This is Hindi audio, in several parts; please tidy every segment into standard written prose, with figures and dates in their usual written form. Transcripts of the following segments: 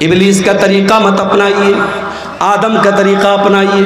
इब्लीस का तरीका मत अपनाइए, आदम का तरीका अपनाइए।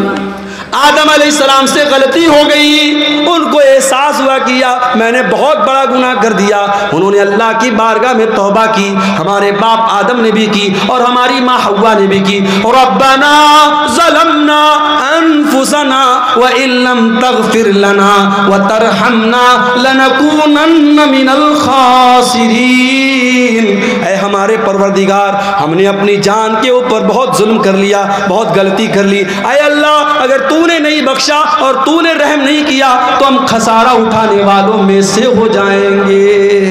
आदम अलैहिस्सलाम से गलती हो गई, उनको एहसास हुआ कि यार मैंने बहुत बड़ा गुनाह कर दिया। उन्होंने अल्लाह की बारगाह में तौबा की। हमारे बाप आदम ने भी की और हमारी माँ हव्वा ने भी की। रब्बना ज़लमना अनफुसना व इल्लम तगफिर लना व तरहमना लनकूनन्न मिनल खासिरीन। ऐ हमारे परवरदिगार, हमने अपनी जान के ऊपर बहुत जुल्म कर लिया, बहुत गलती कर ली। ऐ अल्लाह, अगर तूने नहीं बख्शा और तूने रहम नहीं किया तो हम खसारा उठाने वालों में से हो जाएंगे।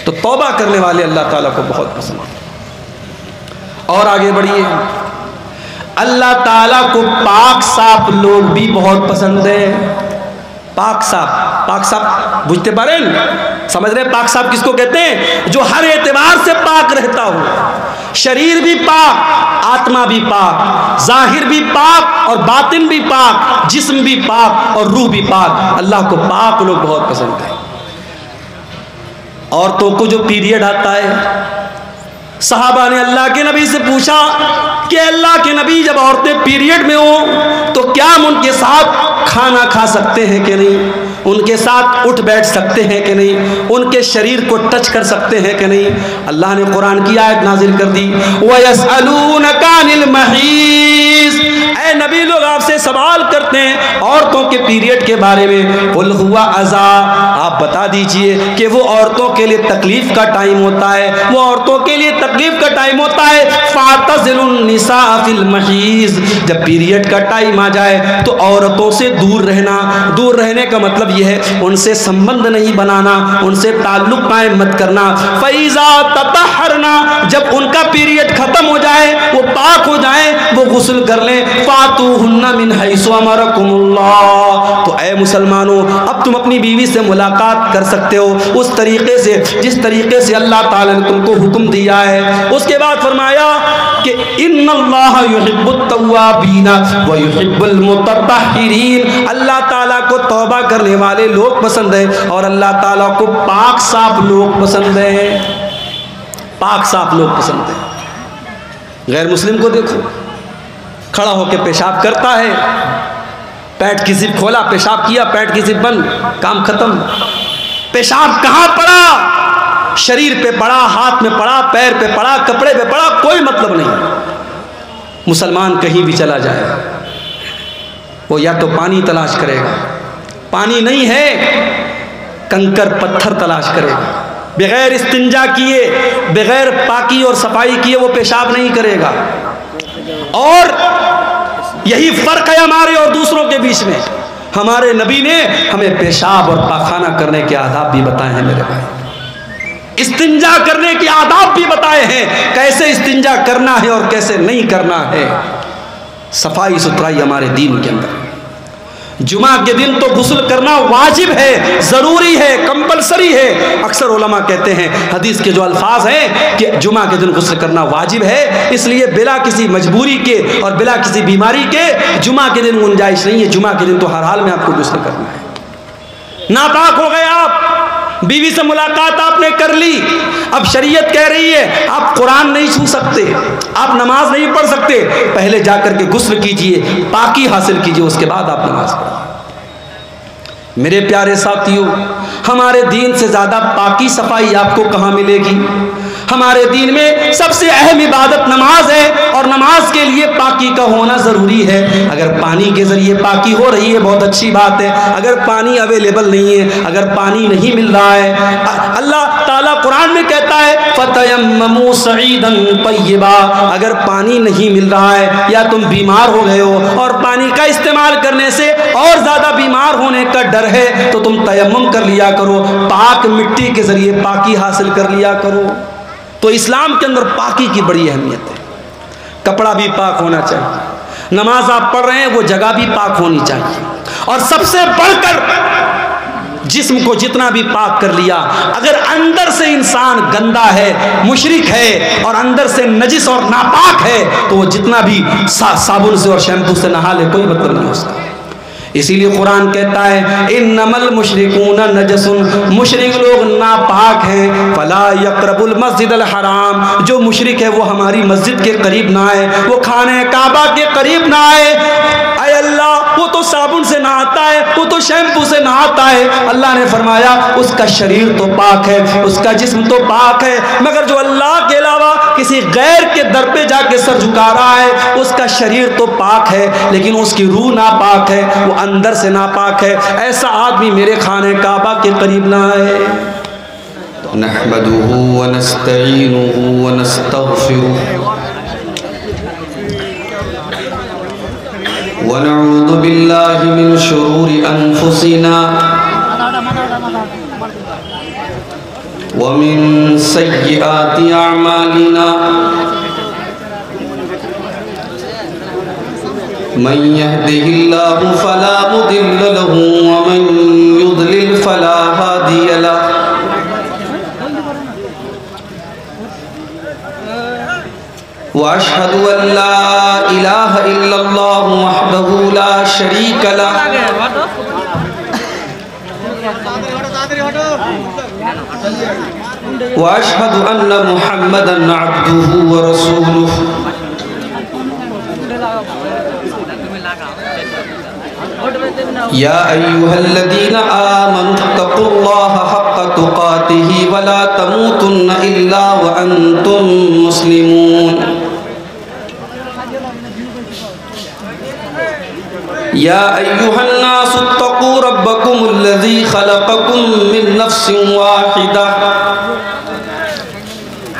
तो तौबा करने वाले अल्लाह ताला को बहुत पसंद है। और आगे बढ़िए, अल्लाह ताला को पाक साफ लोग भी बहुत पसंद है। पाक साफ, पाक साफ बुझते पारें, समझ रहे? पाक साफ किसको कहते हैं? जो हर एतबार से पाक रहता हो, शरीर भी पाक, आत्मा भी पाक, जाहिर भी पाक और बातिन भी पाक, जिस्म भी पाक और रूह भी पाक। अल्लाह को पाक लोग बहुत पसंद है। औरतों को जो पीरियड आता है, सहाबा ने अल्लाह के नबी से पूछा कि अल्लाह के नबी, जब औरतें पीरियड में हो तो क्या हम उनके साथ खाना खा सकते हैं कि नहीं, उनके साथ उठ बैठ सकते हैं कि नहीं, उनके शरीर को टच कर सकते हैं कि नहीं? अल्लाह ने कुरान की आयत नाजिल कर दी, वयसअलूनका अनिल महीज़। ऐ नबी, लोग आपसे सवाल करते हैं औरतों के पीरियड के बारे में। कुल हुआ अज़ा, आप बता दीजिए कि वो औरतों के लिए तकलीफ का टाइम होता है, वो औरतों के लिए तकलीफ का टाइम होता है। फातज़िलुन निसा फिल महीज़, जब पीरियड का टाइम आ जाए तो औरतों से दूर रहना। दूर रहने का मतलब यह है उनसे संबंध नहीं बनाना, उनसे ताल्लुक कायम मत करना। फ़ैज़ा ततहरना, जब उनका पीरियड खत्म हो जाए, वो पाक हो जाए, वो गुस्ल कर लें। फातूहुन्ना मिन हैसु अमरकुमुल्लाह। तो ऐ मुसलमानों, अब तुम अपनी बीवी से मुलाकात कर सकते हो उस तरीके से जिस तरीके से अल्लाह ताला ने तुमको हुक्म दिया है। उसके बाद फरमाया कि इन्नल्लाह युहिब्बुत तव्वाबीना व युहिब्बुल मुतत्तहिरीन। अल्लाह ताला को तौबा करने वाले लोग पसंद है और अल्लाह ताला को पाक साफ लोग पसंद है। पाक साफ लोग पसंद है। गैर मुस्लिम को देखो, खड़ा होकर पेशाब करता है, पैंट की जिप खोला, पेशाब किया, पैंट की जिप बंद, काम खत्म। पेशाब कहाँ पड़ा? शरीर पे पड़ा, हाथ में पड़ा, पैर पे पड़ा, कपड़े पे पड़ा, कोई मतलब नहीं। मुसलमान कहीं भी चला जाए, वो या तो पानी तलाश करेगा, पानी नहीं है कंकर पत्थर तलाश करेगा। बगैर इस्तिंजा किए, बगैर पाकी और सफाई किए वो पेशाब नहीं करेगा। और यही फर्क है हमारे और दूसरों के बीच में। हमारे नबी ने हमें पेशाब और पाखाना करने के आदाब भी बताए हैं मेरे भाई। इस्तिंजा करने के आदाब भी बताए हैं, कैसे इस्तिंजा करना है और कैसे नहीं करना है। सफाई सुथराई हमारे दीन के अंदर। जुमा के दिन तो गुस्ल करना वाजिब है, ज़रूरी है, कंपलसरी है। अक्सर उलमा कहते हैं, हदीस के जो अल्फाज हैं कि जुमा के दिन गुस्ल करना वाजिब है, इसलिए बिला किसी मजबूरी के और बिला किसी बीमारी के जुमा के दिन गुंजाइश नहीं है। जुमा के दिन तो हर हाल में आपको गुस्ल करना है। नापाक हो गए आप, बीवी से मुलाकात आपने कर ली, अब शरीयत कह रही है आप कुरान नहीं छू सकते, आप नमाज नहीं पढ़ सकते, पहले जाकर के गुस्ल कीजिए, पाकी हासिल कीजिए, उसके बाद आप नमाज पढ़िए। मेरे प्यारे साथियों, हमारे दीन से ज़्यादा पाकी सफाई आपको कहाँ मिलेगी? हमारे दीन में सबसे अहम इबादत नमाज है और नमाज के लिए पाकी का होना ज़रूरी है। अगर पानी के ज़रिए पाकी हो रही है बहुत अच्छी बात है। अगर पानी अवेलेबल नहीं है, अगर पानी नहीं मिल रहा है, अल्लाह ताला कुरान में कहता है फतयम्ममू सईदन तय्यबा। अगर पानी नहीं मिल रहा है या तुम बीमार हो गए हो और पानी का इस्तेमाल करने से और ज़्यादा बीमार होने का डर है तो तुम तयम्मुम कर लिया करो, पाक मिट्टी के ज़रिए पाकी हासिल कर लिया करो। तो इस्लाम के अंदर पाकी की बड़ी अहमियत है। कपड़ा भी पाक होना चाहिए, नमाज आप पढ़ रहे हैं वो जगह भी पाक होनी चाहिए, और सबसे बढ़कर जिस्म को जितना भी पाक कर लिया, अगर अंदर से इंसान गंदा है, मुशरिक है और अंदर से नजिस और नापाक है तो वो जितना भी साबुन से और शैम्पू से नहा ले कोई मतलब नहीं उसका। इसीलिए कुरान कहता है इन्नमल मुशरिकूना नजसुन, मुशरिक लोग नापाक हैं। फला यक़रबुल मस्जिदल हराम, जो मुशरिक है वो हमारी मस्जिद के करीब ना आए, वो खाने काबा के करीब ना आए। अय अल्लाह, वो तो साबुन से नहाता है, वो तो शैम्पू से नहाता है। अल्लाह ने फरमाया उसका शरीर तो पाक है, उसका जिस्म तो पाक है, मगर जो अल्लाह के अलावा किसी गैर के दर पे जाके सर झुका रहा है उसका शरीर तो पाक है लेकिन उसकी रूह नापाक है, वो अंदर से नापाक है। ऐसा आदमी मेरे खाने काबा के करीब ना आए। नहमदुहु व नस्तईनुहु व नस्तगफिरुहु व नऊज़ु बिल्लाहि मिन शुरूरि अनफुसिना व मिन सय्यिआति अअमालिना मन यहदिहिल्लाहु फला मुदिल्ल लहु व मन युद्लिल फला हादिय लहु। व अशहदु अल्ला इलाहा इल्लल्लाहु वहदहु ला शरीक लहु व अशहदु अन्न मुहम्मदन अब्दुहु व रसूलुहु। या अय्युहल्लज़ीना आमनुत्तक़ुल्लाह हक़्क़ तुक़ातिही व ला तमूतुन्ना इल्ला व अंतुम मुस्लिमून। या अय्युहन्नासुत्तक़ू रब्बकुमुल्लज़ी ख़लक़कुम मिन नफ़्सिन वाहिदा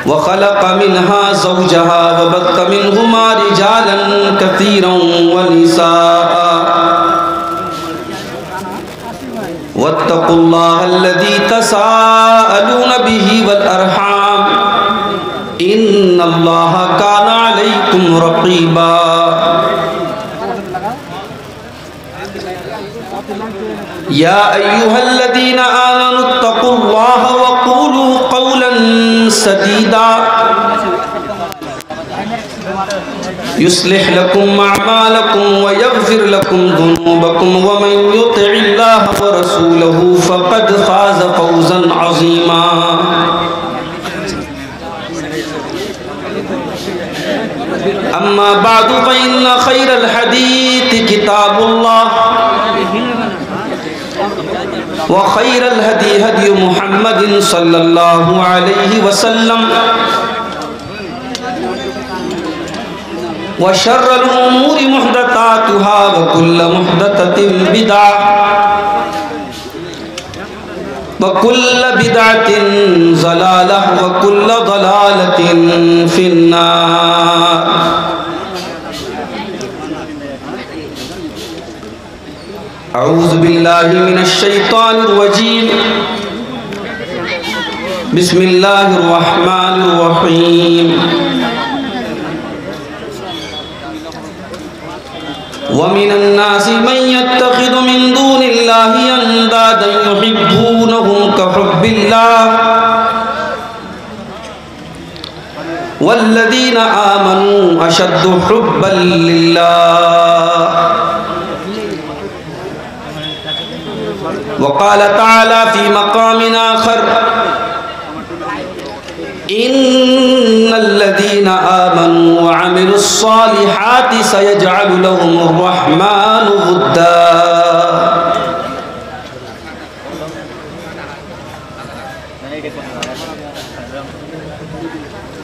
व ख़लक़ मिन्हा ज़ौजहा व बत्त मिन्हुमा रिजालन कसीरन व निसाअ वत्तक़ुल्लाहल्लज़ी तसाअलून बिही वल अरहाम इन्नल्लाहा काना अलैकुम रक़ीबा। या अय्युहल्लज़ीना आमनुत्तक़ुल्लाह व क़ूलू क़ौलन सदीदा युस्लिह लकुम अअमालकुम व यग़फिर लकुम ज़ुनूबकुम व मन युतिइल्लाह व रसूलहु फ़क़द फ़ाज़ फ़ौज़न अज़ीमा। अम्मा बअदु फ़इन्न ख़ैरल हदीस किताबुल्लाह व खैरल हदी हदी मुहम्मदिन सल्लल्लाहु अलैहि वसल्लम व शर्रल उमूरि मुहदसातुहा व कुल्लु मुहदसतिन बिदअह व कुल्लु बिदअतिन ज़लालह व कुल्लु ज़लालतिन फिन्नार। अऊज़ु बिल्लाहि मिनश शैतानिर रजीम बिस्मिल्लाहिर रहमानिर रहीम। व मिनन नासि मन यत्तखिज़ु मिन दूनिल्लाहि अंदादन युहिब्बूनहुम कहुब्बिल्लाह वल्लज़ीना आमनू अशद्दु हुब्बन लिल्लाह। वक़ाल तआला फ़ी मक़ामिन आख़र इन्नल्लज़ीना आमनू व अमिलुस्सालिहाति सयजअलु लहुमुर रहमानु वुद्दा।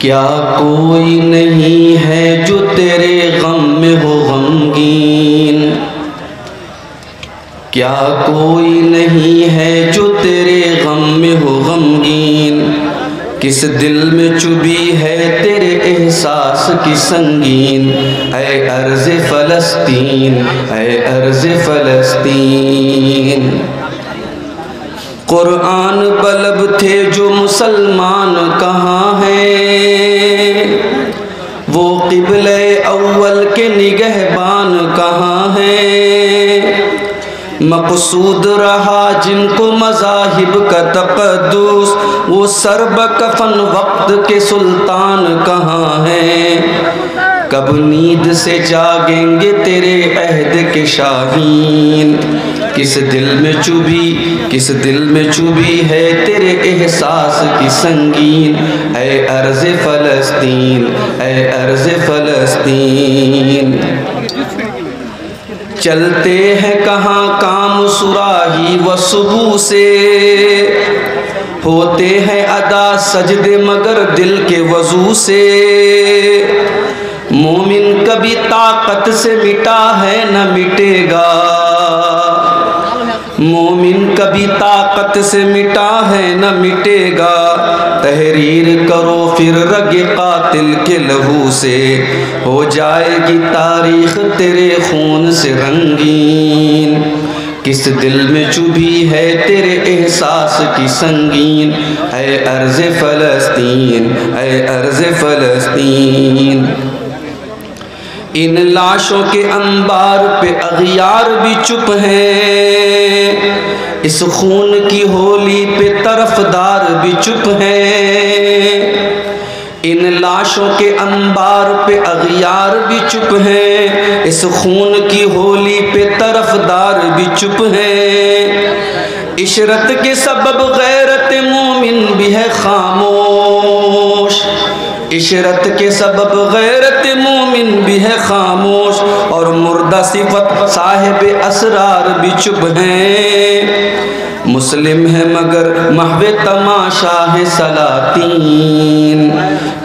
क्या कोई नहीं है जो तेरे गम में हो गमगीन, क्या कोई नहीं है जो तेरे गम में हो गमगीन। किस दिल में चुभी है तेरे एहसास की संगीन। ऐ अर्ज़ फ़लस्तीन, ऐ अर्ज़ फ़लस्तीन। कुरान बलब थे जो मुसलमान कहाँ हैं, वो क़िबले अव्वल के निगहबान कहाँ हैं। मक़सूद रहा जिनको मज़ाहिब का तक़द्दुस, वो सरब कफन वक्त के सुल्तान कहाँ हैं। कब नींद से जागेंगे तेरे अहद के शाहीन। किस दिल में चुभी है तेरे एहसास की संगीन। ऐ अर्ज़ फ़लस्तीन, ऐ अर्ज़ फ़लस्तीन। चलते हैं कहाँ काम सुराही व सुबह से, होते हैं अदा सजदे मगर दिल के वजू से। मोमिन कभी ताकत से मिटा है न मिटेगा, मोमिन कभी ताकत से मिटा है न मिटेगा। तहरीर करो फिर रगे कातिल के लहू से, हो जाएगी तारीख तेरे खून से रंगीन। किस दिल में चुभी है तेरे एहसास की संगीन। ऐ अर्ज़ फ़लस्तीन, ऐ अर्ज़ फ़लस्तीन। इन लाशों के अंबार पे अग़ियार भी चुप हैं, इस खून की होली पे तरफदार भी चुप हैं। इन लाशों के अंबार पे अग़ियार भी चुप हैं, इस खून की होली पे तरफदार भी चुप हैं। इशरत के सबब गैरत मोमिन भी है खामोश, इशरत के सबब गैरत मोमिन भी है खामोश। और मुर्दा सिफत साहिब असरार भी चुप हैं। मुस्लिम है मगर महवे तमाशा है सलातीन।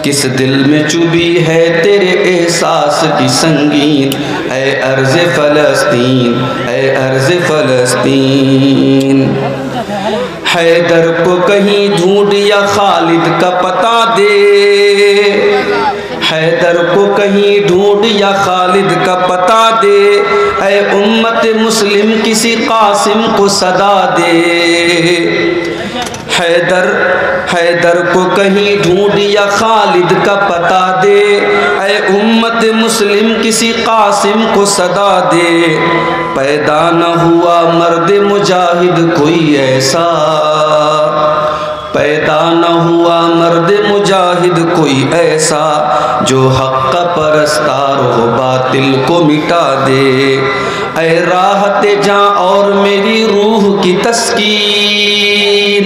किस दिल में चुभी है तेरे एहसास की संगीन। ऐ अर्ज़ फ़लस्तीन, ऐ अर्ज़ फ़लस्तीन। हैदर को कहीं ढूंढ या खालिद का पता दे, हैदर को कहीं ढूंढ या खालिद का पता दे। ऐ उम्मत मुस्लिम किसी कासिम को सदा दे। हैदर को कहीं ढूंढ या खालिद का पता दे। ऐ उम्मत मुस्लिम किसी कासिम को सदा दे। पैदा न हुआ मर्द मुजाहिद कोई ऐसा, पैदा न हुआ मर्द मुजाहिद कोई ऐसा, जो हक़ का परस्तार हो बातिल को मिटा दे। ऐ राहत जां और मेरी रूह की तस्कीन,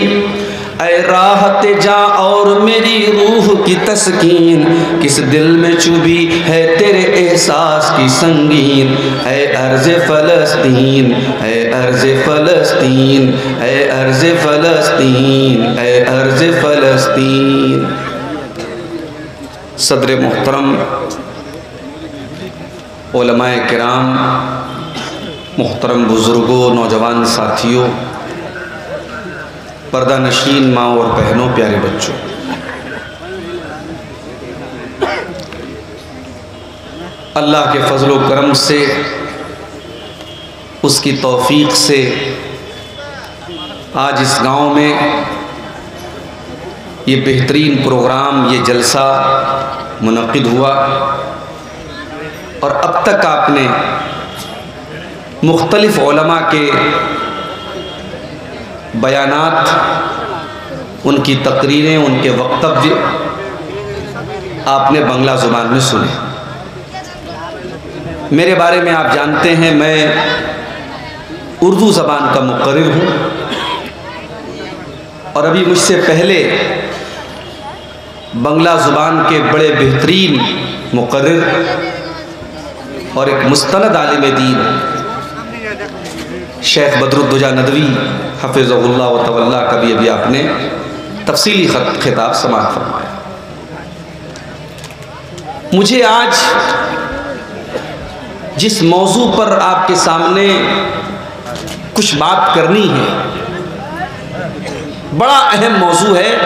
ऐ राहत जां और मेरी रूह की तस्कीन। किस दिल में चुभी है तेरे एहसास की संगीन। ऐ अर्ज़ फ़लस्तीन, ऐ अर्ज़ फ़लस्तीन, ऐ अर्ज़ फ़लस्तीन, ऐ अर्ज़ फ़लस्तीन। सदर मोहतरम, उलमाए किराम, मोहतरम बुज़ुर्गों, नौजवान साथियों, पर्दा नशीन माँ और बहनों, प्यारे बच्चों, अल्लाह के फजल व करम से, उसकी तौफीक से आज इस गांव में ये बेहतरीन प्रोग्राम, ये जलसा मुनक़िद हुआ। और अब तक आपने मुख्तलिफ़ उलमा के बयानात, उनकी तकरीरें, उनके वक्तव्य आपने बांग्ला ज़ुबान में सुने। मेरे बारे में आप जानते हैं, मैं उर्दू ज़बान का मुक़र्रिर हूँ और अभी मुझसे पहले बांग्ला ज़ुबान के बड़े बेहतरीन मुक़र्रिर और एक मुस्तनद आलिम दीन शेख बदरुद्दोजा नदवी हफ़िज़हुल्लाह व तवल्ला का भी अभी आपने तफसीली खिताब समाअत फरमाया। मुझे आज जिस मौजू पर आपके सामने कुछ बात करनी है, बड़ा अहम मौजू है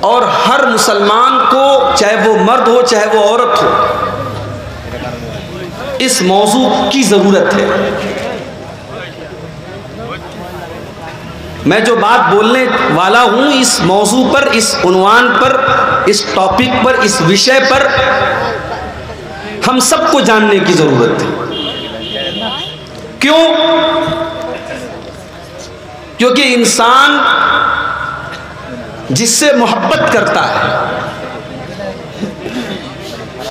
और हर मुसलमान को, चाहे वो मर्द हो चाहे वो औरत हो, इस मौजू की ज़रूरत है। मैं जो बात बोलने वाला हूँ इस मौजू पर, इस उन्वान पर, इस टॉपिक पर, इस विषय पर हम सबको जानने की ज़रूरत है। क्यों? क्योंकि इंसान जिससे मोहब्बत करता है,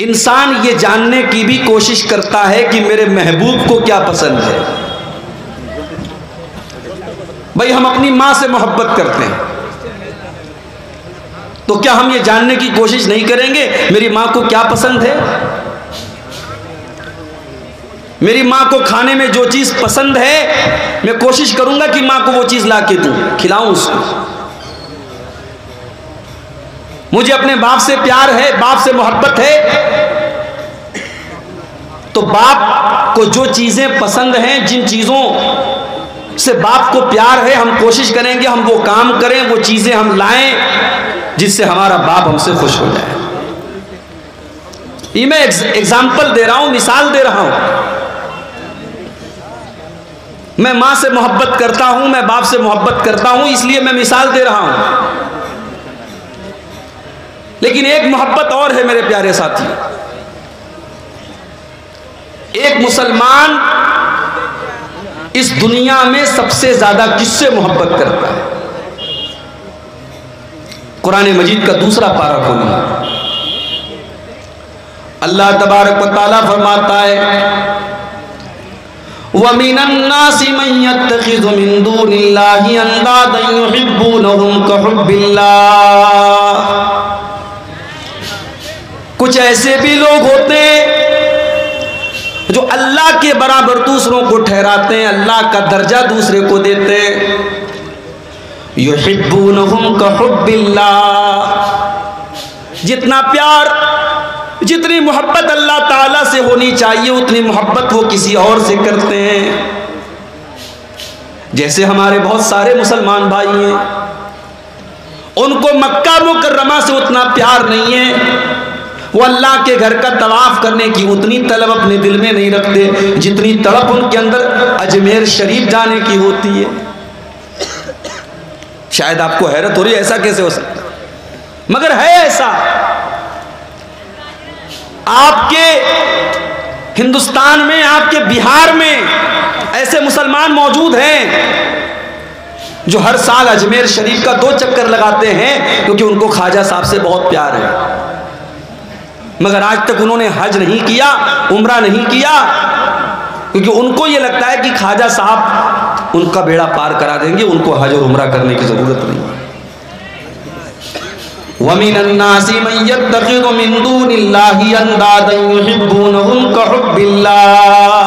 इंसान ये जानने की भी कोशिश करता है कि मेरे महबूब को क्या पसंद है। भाई हम अपनी माँ से मोहब्बत करते हैं, तो क्या हम ये जानने की कोशिश नहीं करेंगे मेरी माँ को क्या पसंद है? मेरी माँ को खाने में जो चीज़ पसंद है मैं कोशिश करूंगा कि माँ को वो चीज़ ला के दूँ, खिलाऊं उसको। मुझे अपने बाप से प्यार है, बाप से मोहब्बत है, तो बाप को जो चीज़ें पसंद हैं, जिन चीज़ों से बाप को प्यार है, हम कोशिश करेंगे हम वो काम करें, वो चीज़ें हम लाएं जिससे हमारा बाप हमसे खुश हो जाए। ये मैं एग्जाम्पल दे रहा हूं, मिसाल दे रहा हूं। मैं माँ से मोहब्बत करता हूं, मैं बाप से मोहब्बत करता हूं, इसलिए मैं मिसाल दे रहा हूं। लेकिन एक मोहब्बत और है मेरे प्यारे साथी। एक मुसलमान इस दुनिया में सबसे ज्यादा किससे मोहब्बत करता है? कुरान मजीद का दूसरा पारा खोलिए। अल्लाह तबारक व तआला फरमाता है, वमिनन नासि मन यत्तखिज़ु मिन दूनिल्लाहि अंदादन युहिब्बूनहुम कहुब्बिल्लाह। कुछ ऐसे भी लोग होते हैं जो अल्लाह के बराबर दूसरों को ठहराते हैं, अल्लाह का दर्जा दूसरे को देते हैं। युहिब्बूनहुम कहुब्बिल्लाह। जितना प्यार, जितनी मोहब्बत अल्लाह ताला से होनी चाहिए उतनी मोहब्बत वो किसी और से करते हैं। जैसे हमारे बहुत सारे मुसलमान भाई हैं, उनको मक्का मुकर्रमा से उतना प्यार नहीं है, वो अल्लाह के घर का तवाफ करने की उतनी तलब अपने दिल में नहीं रखते जितनी तड़प उनके अंदर अजमेर शरीफ जाने की होती है। शायद आपको हैरत हो रही है ऐसा कैसे हो सकता, मगर है ऐसा। आपके हिंदुस्तान में, आपके बिहार में ऐसे मुसलमान मौजूद हैं जो हर साल अजमेर शरीफ का 2 चक्कर लगाते हैं क्योंकि उनको ख्वाजा साहब से बहुत प्यार है, मगर आज तक उन्होंने हज नहीं किया, उम्रा नहीं किया, क्योंकि उनको ये लगता है कि ख्वाजा साहब उनका बेड़ा पार करा देंगे, उनको हज और उम्रा करने की जरूरत नहीं। वमिनन नासि मन यत्तखिज़ु मिन दूनिल्लाहि अंदादन युहिब्बूनहुम कहुब्बिल्लाह।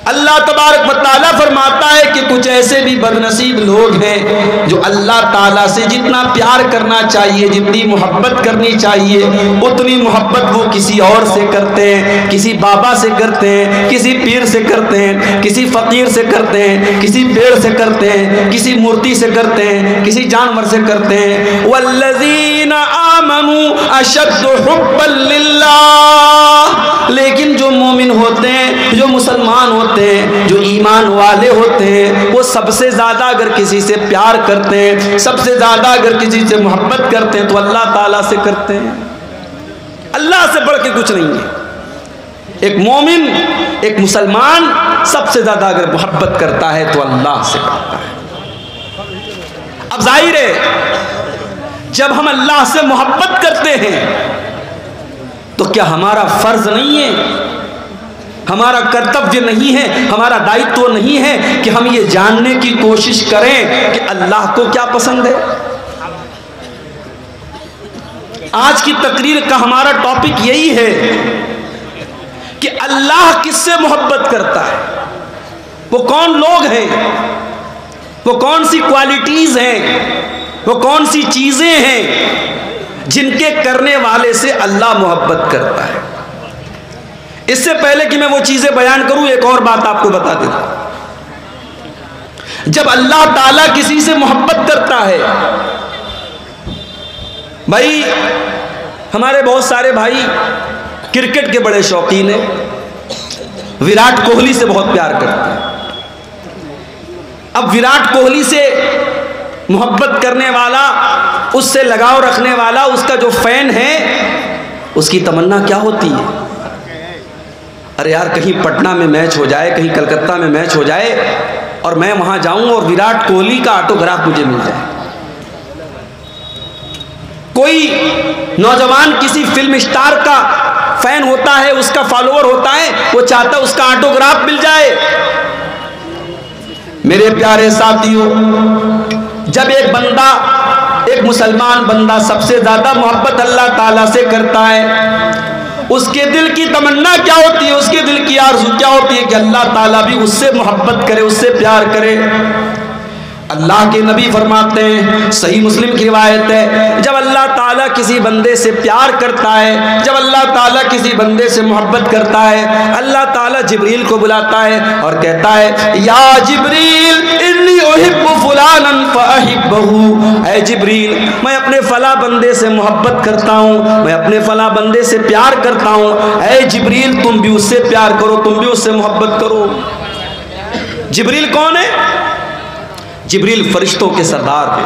अल्लाह तबारक व तआला फरमाता है कि कुछ ऐसे भी बदनसीब लोग हैं जो अल्लाह ताला से जितना प्यार करना चाहिए, जितनी मोहब्बत करनी चाहिए, उतनी मोहब्बत वो किसी और से करते हैं। किसी बाबा से करते हैं, किसी पीर से करते हैं, किसी फ़कीर से करते हैं, किसी पेड़ से करते हैं, किसी मूर्ति से करते हैं, किसी जानवर से करते हैं। वल्लज़ीना आमनू अशद्दु हुब्बन लिल्लाह। लेकिन जो मोमिन होते हैं, जो मुसलमान होते हैं, जो ईमान वाले होते हैं, वो सबसे ज़्यादा अगर किसी से प्यार करते हैं, सबसे ज़्यादा अगर किसी से मोहब्बत करते हैं तो अल्लाह ताला से करते हैं। अल्लाह से बढ़ के कुछ नहीं है। एक मोमिन, एक मुसलमान सबसे ज़्यादा अगर मोहब्बत करता है तो अल्लाह से करता है। अब जाहिर है जब हम अल्लाह से मोहब्बत करते हैं तो क्या हमारा फर्ज नहीं है, हमारा कर्तव्य नहीं है, हमारा दायित्व नहीं है कि हम ये जानने की कोशिश करें कि अल्लाह को क्या पसंद है? आज की तकरीर का हमारा टॉपिक यही है कि अल्लाह किससे मोहब्बत करता है, वो कौन लोग हैं, वो कौन सी क्वालिटीज हैं, वो कौन सी चीजें हैं जिनके करने वाले से अल्लाह मोहब्बत करता है। इससे पहले कि मैं वो चीजें बयान करूं, एक और बात आपको बता देता। जब अल्लाह ताला किसी से मोहब्बत करता है, भाई हमारे बहुत सारे भाई क्रिकेट के बड़े शौकीन हैं, विराट कोहली से बहुत प्यार करते हैं। अब विराट कोहली से मोहब्बत करने वाला, उससे लगाव रखने वाला, उसका जो फैन है, उसकी तमन्ना क्या होती है? अरे यार कहीं पटना में मैच हो जाए, कहीं कलकत्ता में मैच हो जाए और मैं वहां जाऊं और विराट कोहली का ऑटोग्राफ मुझे मिल जाए। कोई नौजवान किसी फिल्म स्टार का फैन होता है, उसका फॉलोअर होता है, वो चाहता है उसका ऑटोग्राफ मिल जाए। मेरे प्यारे साथियों, जब एक मुसलमान बंदा सबसे ज्यादा मोहब्बत अल्लाह ताला से करता है, उसके दिल की तमन्ना क्या होती है, उसके दिल की आरज़ू क्या होती है कि अल्लाह ताला भी उससे मोहब्बत करे, उससे प्यार करे। अल्लाह के नबी फरमाते हैं, सही मुस्लिम की रिवायत है, जब अल्लाह ताला किसी बंदे से प्यार करता है, जब अल्लाह ताला किसी बंदे से मोहब्बत करता है, अल्लाह ताला जिब्रील को बुलाता है और कहता है, या जिब्रील इन्नी उहिब्बु फुलानन फअहिब्बहु। ऐ जिब्रील, मैं अपने फला बंदे से मोहब्बत करता हूँ, मैं अपने फला बंदे से प्यार करता हूँ। ऐ जिब्रील, तुम भी उससे प्यार करो, तुम भी उससे मोहब्बत करो। जिब्रील कौन है? जिब्रील फरिश्तों के सरदार थे।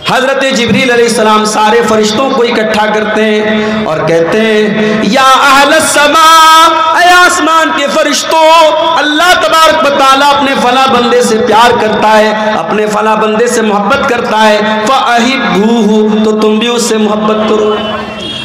हजरत जिब्रील अलैहिस्सलाम सारे फरिश्तों को इकट्ठा करते हैं और कहते हैं, या अहलस समा, ऐ आसमान के फरिश्तों, अल्लाह तबारक व तआला अपने फला बंदे से प्यार करता है, अपने फला बंदे से मोहब्बत करता है, फअहिब्बूहु, तो तुम भी उससे मोहब्बत करो।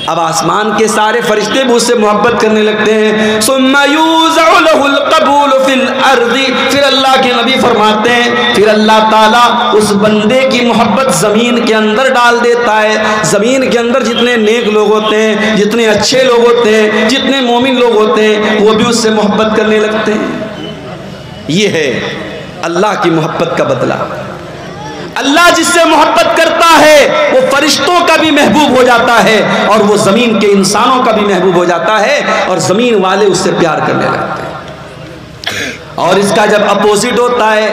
अब आसमान के सारे फरिश्ते भी उससे मोहब्बत करने लगते हैं। सुम्मा यूज़अ लहुल क़बूल फिल अर्ज़ि, फिर अल्लाह के नबी फरमाते हैं, फिर अल्लाह ताला उस बंदे की मोहब्बत ज़मीन के अंदर डाल देता है। ज़मीन के अंदर जितने नेक लोग होते हैं, जितने अच्छे लोग होते हैं, जितने मोमिन लोग होते हैं, वो भी उससे मोहब्बत करने लगते हैं। ये है अल्लाह की मोहब्बत का बदला। अल्लाह जिससे मोहब्बत करता है वो फरिश्तों का भी महबूब हो जाता है और वो ज़मीन के इंसानों का भी महबूब हो जाता है और ज़मीन वाले उससे प्यार करने लगते हैं। और इसका जब अपोजिट होता है,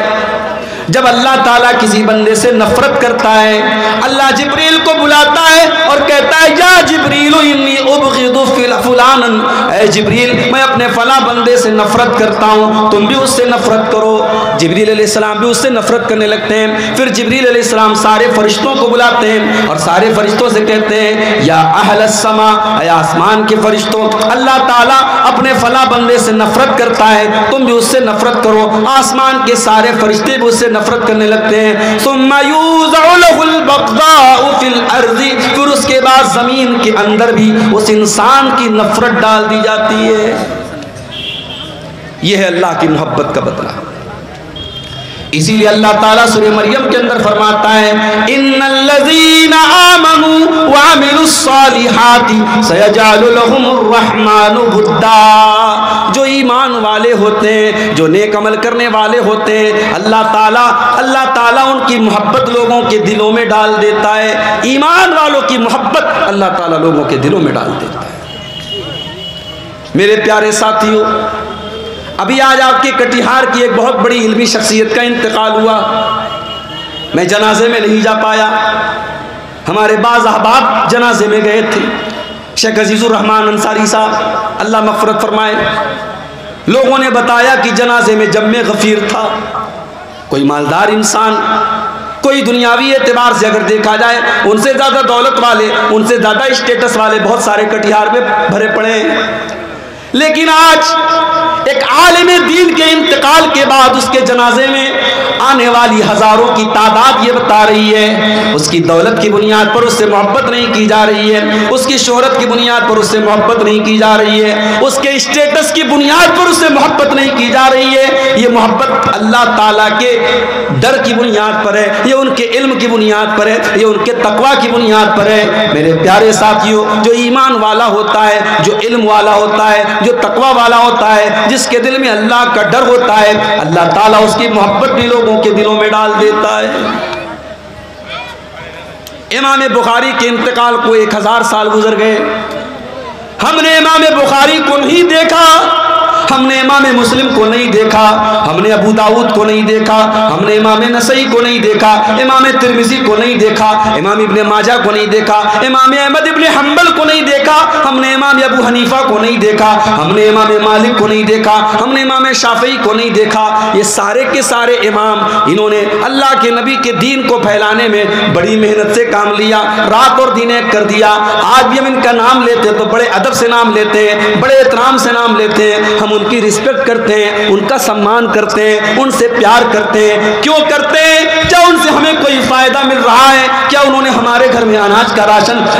जब अल्लाह ताला किसी बंदे से नफरत करता है, अल्लाह जिब्रील को बुलाता है और कहता है, या जिब्रील इन्नी उबग़िदु फुलानन, ऐ जिब्रील, मैं अपने फला बंदे से नफरत करता हूँ, तुम भी उससे नफरत करो। जिब्रील अलैहिस्सलाम भी उससे नफरत करने लगते हैं। फिर जिब्रील अलैहिस्सलाम सारे फरिश्तों को बुलाते हैं और सारे फरिश्तों से कहते हैं, या अहलस समा, ऐ आसमान के फरिश्तों, अल्लाह ताला अपने फला बंदे से नफरत करता है, तुम भी उससे नफरत करो। आसमान के सारे फरिश्ते भी उससे नफरत करने लगते हैं। सुम्मा यूज़अ लहुल बग़ज़ाउ फिल अर्ज़ि, फिर उसके बाद जमीन के अंदर भी उस इंसान की नफरत डाल दी जाती है। यह है अल्लाह की मोहब्बत का बदला। इसीलिए अल्लाह ताला सूरह मरियम के अंदर फरमाता है, इन्नल्लज़ीना आमनू व अमिलुस्सालिहाति सयजअलु लहुमुर रहमानु वुद्दा। जो ईमान वाले होते हैं, जो नेक अमल करने वाले होते हैं, अल्लाह ताला उनकी मोहब्बत लोगों के दिलों में डाल देता है। ईमान वालों की मोहब्बत अल्लाह ताला लोगों के दिलों में डाल देता है। मेरे प्यारे साथियों, अभी आज आपके कटिहार की एक बहुत बड़ी इल्मी शख्सियत का इंतकाल हुआ। मैं जनाजे में नहीं जा पाया, हमारे बाज़ अहबाब जनाजे में गए थे। शेख अजीज़ुर रहमान अंसारी साहब, अल्लाह मग़फ़िरत फरमाए, लोगों ने बताया कि जनाजे में जम्मे गफ़ीर था। कोई मालदार इंसान, कोई दुनियावी एतबार से अगर देखा जाए, उनसे ज़्यादा दौलत वाले, उनसे ज़्यादा स्टेटस वाले बहुत सारे कटिहार में भरे पड़े हैं। लेकिन आज एक आलिम दीन के इंतकाल के बाद उसके जनाजे में आने वाली हजारों की तादाद ये बता रही है, उसकी दौलत की बुनियाद पर उससे मोहब्बत नहीं की जा रही है, उसकी शोहरत की बुनियाद पर उससे मोहब्बत नहीं की जा रही है, उसके स्टेटस की बुनियाद पर उससे मोहब्बत नहीं की जा रही है। ये मोहब्बत अल्लाह ताला के डर की बुनियाद पर है, ये उनके इल्म की बुनियाद पर है, ये उनके तकवा की बुनियाद पर है। मेरे प्यारे साथियों, जो ईमान वाला होता है, जो इल्म वाला होता है, जो तकवा वाला होता है, जिसके दिल में अल्लाह का डर होता है, अल्लाह ताला उसकी मोहब्बत भी लोगों के दिलों में डाल देता है। इमाम बुखारी के इंतकाल को 1000 साल गुजर गए, हमने इमाम बुखारी को नहीं देखा, हमने इमाम मुस्लिम को नहीं देखा, हमने अबू दाऊद को नहीं देखा, हमने इमाम नसई को नहीं देखा, इमाम तिरमिज़ी को नहीं देखा, इमाम इब्ने माजा को नहीं देखा, इमाम अहमद इब्ने हम्बल को नहीं देखा, हमने इमाम अबू हनीफा को नहीं देखा, हमने इमाम मालिक को नहीं देखा, हमने इमाम शाफई को नहीं देखा। ये सारे के सारे इमाम, इन्होंने अल्लाह के नबी के दीन को फैलाने में बड़ी मेहनत से काम लिया, रात और दिन एक कर दिया। आज भी हम इनका नाम लेते हैं तो बड़े अदब से नाम लेते हैं, बड़े एहतराम से नाम लेते हैं। हम उनकी रिस्पेक्ट करते हैं, उनका सम्मान करते हैं, उनसे प्यार करते हैं। क्यों करते हैं? क्या उनसे हमें कोई फ़ायदा मिल रहा है? क्या उन्होंने हमारे घर में अनाज का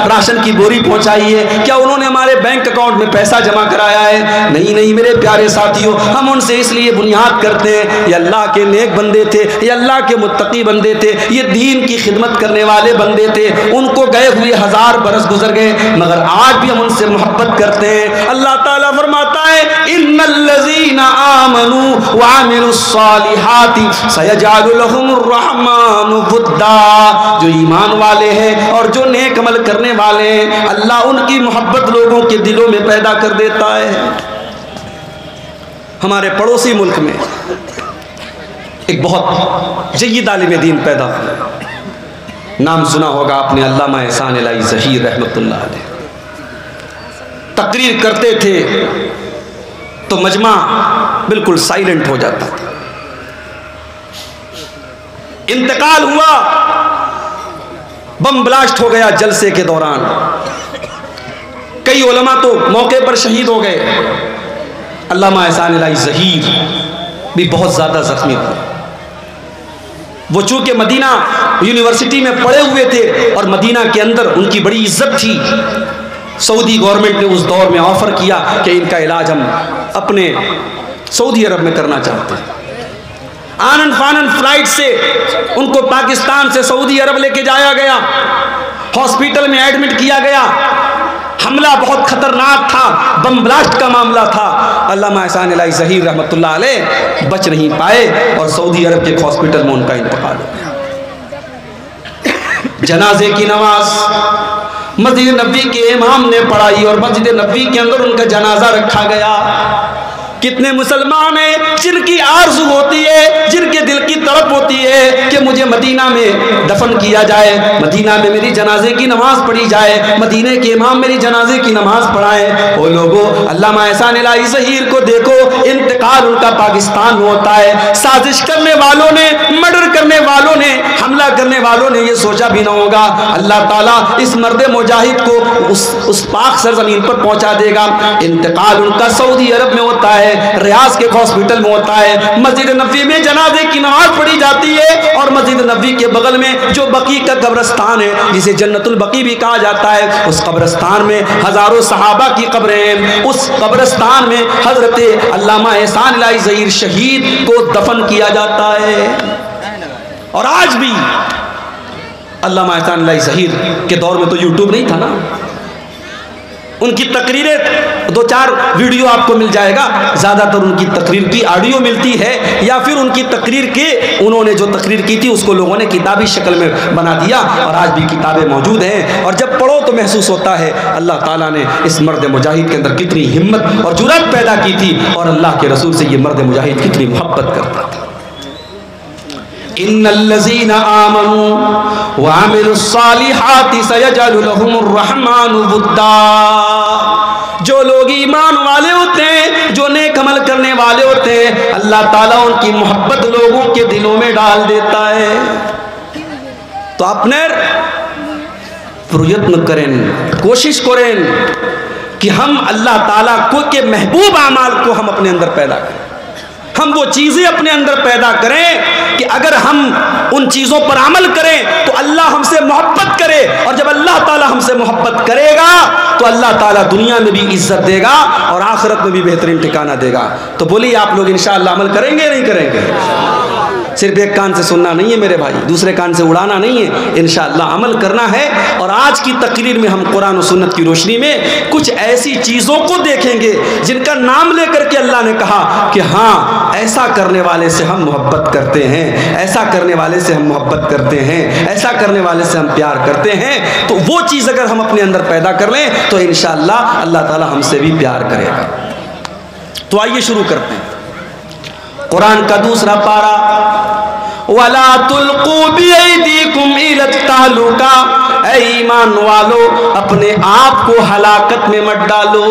राशन की बोरी पहुंचाई है? क्या उन्होंने हमारे बैंक अकाउंट में पैसा जमा कराया है? नहीं नहीं मेरे प्यारे साथियों, हम उनसे इसलिए बुनियाद करते हैं, ये अल्लाह के नेक बंदे थे, ये अल्लाह के मुत्तकी बंदे थे, ये दीन की खिदमत करने वाले बंदे थे। उनको गए हुए 1000 बरस गुजर गए, मगर आज भी हम उनसे मोहब्बत करते हैं। अल्लाह ताला फरमाता है, इन्नल्लज़ीना आमनू व अमिलुस्सालिहाति सयजअलु लहुमुर रहमानु वुद्दा। जो ईमान वाले हैं और जो नेक अमल करने वाले हैं, अल्लाह उनकी मोहब्बत लोगों के दिलों में पैदा कर देता है। हमारे पड़ोसी मुल्क में एक बहुत जय्यद आलिम दीन पैदा हुआ, नाम सुना होगा आपने, अल्लामा एहसान इलाही ज़हीर रहमतुल्लाह अलैह। तकरीर करते थे तो मजमा बिल्कुल साइलेंट हो जाता था। इंतकाल हुआ, बम ब्लास्ट हो गया जलसे के दौरान, कई उलमा तो मौके पर शहीद हो गए। अल्लामा एहसान इलाही ज़हीर भी बहुत ज़्यादा ज़ख्मी हुए। वो चूँकि मदीना यूनिवर्सिटी में पढ़े हुए थे और मदीना के अंदर उनकी बड़ी इज्जत थी, सऊदी गवर्नमेंट ने उस दौर में ऑफ़र किया कि इनका इलाज हम अपने सऊदी अरब में करना चाहते हैं। आनन फानन फ्लाइट से उनको पाकिस्तान से सऊदी अरब लेके जाया गया, हॉस्पिटल में एडमिट किया गया। हमला बहुत खतरनाक था, बम ब्लास्ट का मामला था। अल्लामा एहसान इलाही ज़हीर रहमतुल्लाह अलैह बच नहीं पाए और सऊदी अरब के हॉस्पिटल में उनका इंतकाल हो गया। जनाजे की नमाज मस्जिद नबी के इमाम ने पढ़ाई और मस्जिद नबी के अंदर उनका जनाजा रखा गया। कितने मुसलमान हैं जिनकी आरज़ू होती है, जिनके दिल की तड़प होती है कि मुझे मदीना में दफन किया जाए, मदीना में मेरी जनाजे की नमाज पढ़ी जाए, मदीने के इमाम मेरी जनाजे की नमाज पढ़ाएं। ओ लोगों, अल्लामा एहसान इलाही ज़हीर को देखो, इंतकाल उनका पाकिस्तान में होता है। साजिश करने वालों ने, मर्डर करने वालों ने, हमला करने वालों ने ये सोचा भी ना होगा अल्लाह ताला इस मर्द मुजाहिद को उस पाक सरजमीन पर पहुंचा देगा। इंतकाल उनका सऊदी अरब में होता है, रियाज के हॉस्पिटल में होता है। मस्जिद नबी में जनाजे की नमाज पढ़ी जाती है और मस्जिद नबी के बगल में जो बकी का कब्रिस्तान है, जिसे जन्नतुल बकी भी कहा जाता है, उस कब्रिस्तान में हजारों सहाबा की कब्रें हैं। उस कब्रिस्तान में हजरत अल्लामा एहसान इलाही ज़हीर शहीद को दफन किया जाता है। और आज भी अल्लामा एहसान इलाही ज़हीर के दौर में तो यूट्यूब नहीं था ना, उनकी तकरीरें 2-4 वीडियो आपको मिल जाएगा, ज़्यादातर उनकी तकरीर की ऑडियो मिलती है या फिर उनकी तकरीर के उन्होंने जो तकरीर की थी उसको लोगों ने किताबी शक्ल में बना दिया और आज भी किताबें मौजूद हैं। और जब पढ़ो तो महसूस होता है अल्लाह ताला ने इस मर्द मुजाहिद के अंदर कितनी हिम्मत और जुर्रत पैदा की थी और अल्लाह के रसूल से ये मर्द मुजाहिद कितनी मोहब्बत करता था। इन्नल्लज़ीना आमनू व अमिलुस्सालिहाति सयजअलु लहुमुर रहमानु वुद्दा। जो लोग ईमान वाले होते हैं, जो नेक अमल करने वाले होते हैं, अल्लाह ताला उनकी मोहब्बत लोगों के दिलों में डाल देता है। तो अपने प्रयत्न करें, कोशिश करें कि हम अल्लाह ताला को के महबूब आमाल को हम अपने अंदर पैदा करें। हम वो चीज़ें अपने अंदर पैदा करें कि अगर हम उन चीज़ों पर अमल करें तो अल्लाह हमसे मोहब्बत करे, और जब अल्लाह ताला हमसे मोहब्बत करेगा तो अल्लाह ताला दुनिया में भी इज्जत देगा और आखिरत में भी बेहतरीन ठिकाना देगा। तो बोलिए आप लोग इंशाअल्लाह अमल करेंगे नहीं करेंगे? सिर्फ एक कान से सुनना नहीं है मेरे भाई, दूसरे कान से उड़ाना नहीं है, इंशाअल्लाह अमल करना है। और आज की तकरीर में हम कुरान और सुन्नत की रोशनी में कुछ ऐसी चीज़ों को देखेंगे जिनका नाम लेकर के अल्लाह ने कहा कि हाँ, ऐसा करने वाले से हम मोहब्बत करते हैं, ऐसा करने वाले से हम मोहब्बत करते हैं, ऐसा करने वाले से हम प्यार करते हैं। तो वो चीज़ अगर हम अपने अंदर पैदा कर लें तो इंशाअल्लाह अल्लाह ताला हमसे भी प्यार करेगा। तो आइए शुरू करते हैं। कुरान का दूसरा पारा, वला तुल्कू बिअयदीकुम इला तालुका, ऐ ईमान वालो अपने आप को हलाकत में मत डालो।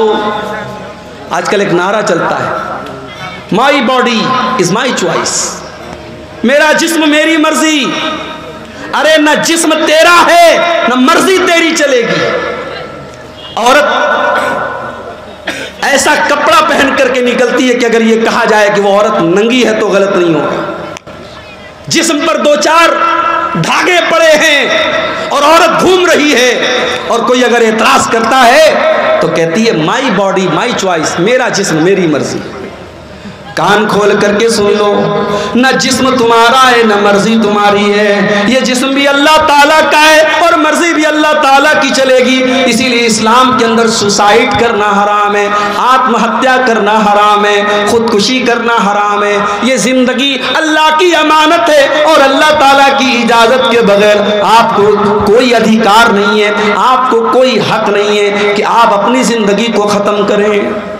आजकल एक नारा चलता है, my body is my choice, मेरा जिस्म मेरी मर्जी। अरे न जिस्म तेरा है न मर्जी तेरी चलेगी। औरत ऐसा कपड़ा पहन करके निकलती है कि अगर ये कहा जाए कि वो औरत नंगी है तो गलत नहीं होगा। जिस्म पर 2-4 धागे पड़े हैं और औरत घूम रही है, और कोई अगर एतराज करता है तो कहती है माई बॉडी माई चॉइस, मेरा जिस्म मेरी मर्जी। कान खोल करके सुन लो, न जिस्म तुम्हारा है न मर्जी तुम्हारी है, ये जिस्म भी अल्लाह ताला का है और मर्जी भी अल्लाह ताला की चलेगी। इसीलिए इस्लाम के अंदर सुसाइड करना हराम है, आत्महत्या करना हराम है, खुदकुशी करना हराम है। ये जिंदगी अल्लाह की अमानत है और अल्लाह ताला की इजाजत के बगैर आपको कोई अधिकार नहीं है, आपको कोई हक नहीं है कि आप अपनी जिंदगी को खत्म करें।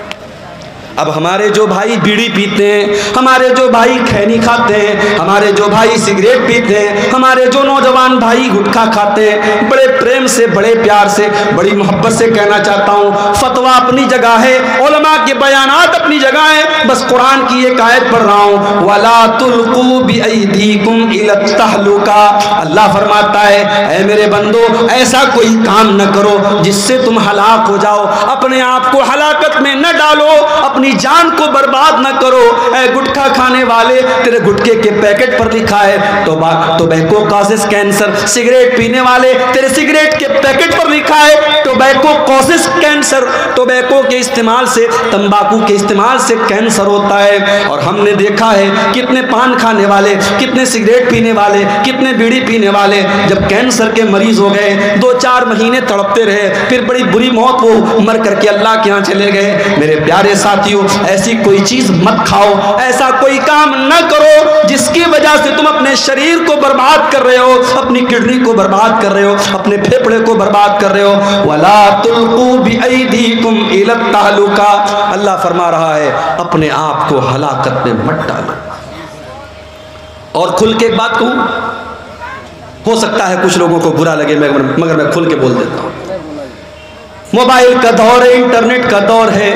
अब हमारे जो भाई बीड़ी पीते हैं, हमारे जो भाई खैनी खाते हैं, हमारे जो भाई सिगरेट पीते हैं, हमारे जो नौजवान भाई गुटखा खाते हैं, बड़े प्रेम से, बड़े प्यार से, बड़ी मोहब्बत से कहना चाहता हूँ, फतवा अपनी जगह है, उलमा के बयानात अपनी जगह है, बस कुरान की एक आयत पढ़ रहा हूँ, वला तुल्कू बिअयदीकुम इलत तहलुका। अल्लाह फरमाता है, ऐ मेरे बंदो, ऐसा कोई काम न करो जिससे तुम हलाक हो जाओ, अपने आप को हलाकत में न डालो, अपनी जान को बर्बाद न करो। ऐ गुटखा खाने वाले, तेरे गुटखे के पैकेट पर लिखा है टोबैको कॉजेस कैंसर। सिगरेट पीने वाले, तेरे सिगरेट के पैकेट पर लिखा है टोबैको कॉजेस कैंसर। टोबैको के इस्तेमाल से, तंबाकू के इस्तेमाल से कैंसर होता है। और हमने देखा है कितने पान खाने वाले, कितने सिगरेट पीने वाले, कितने बीड़ी पीने वाले जब कैंसर के मरीज हो गए, 2-4 महीने तड़पते रहे, फिर बड़ी बुरी मौत, वो मर करके अल्लाह के यहाँ चले गए। मेरे प्यारे साथी, ऐसी कोई चीज मत खाओ, ऐसा कोई काम न करो जिसकी वजह से तुम अपने शरीर को बर्बाद कर रहे हो, अपनी किडनी को बर्बाद कर रहे हो, अपने फेफड़े को बर्बाद कर रहे हो। वला तुल्कू बिअयदीकुम इलत तहलुका। अल्लाह फरमा रहा है, अपने आप को हलाकत में मत डालो। और खुल के एक बात कहूं, हो सकता है कुछ लोगों को बुरा लगे, मगर मैं खुल के बोल देता हूं। मोबाइल का दौर है, इंटरनेट का दौर है।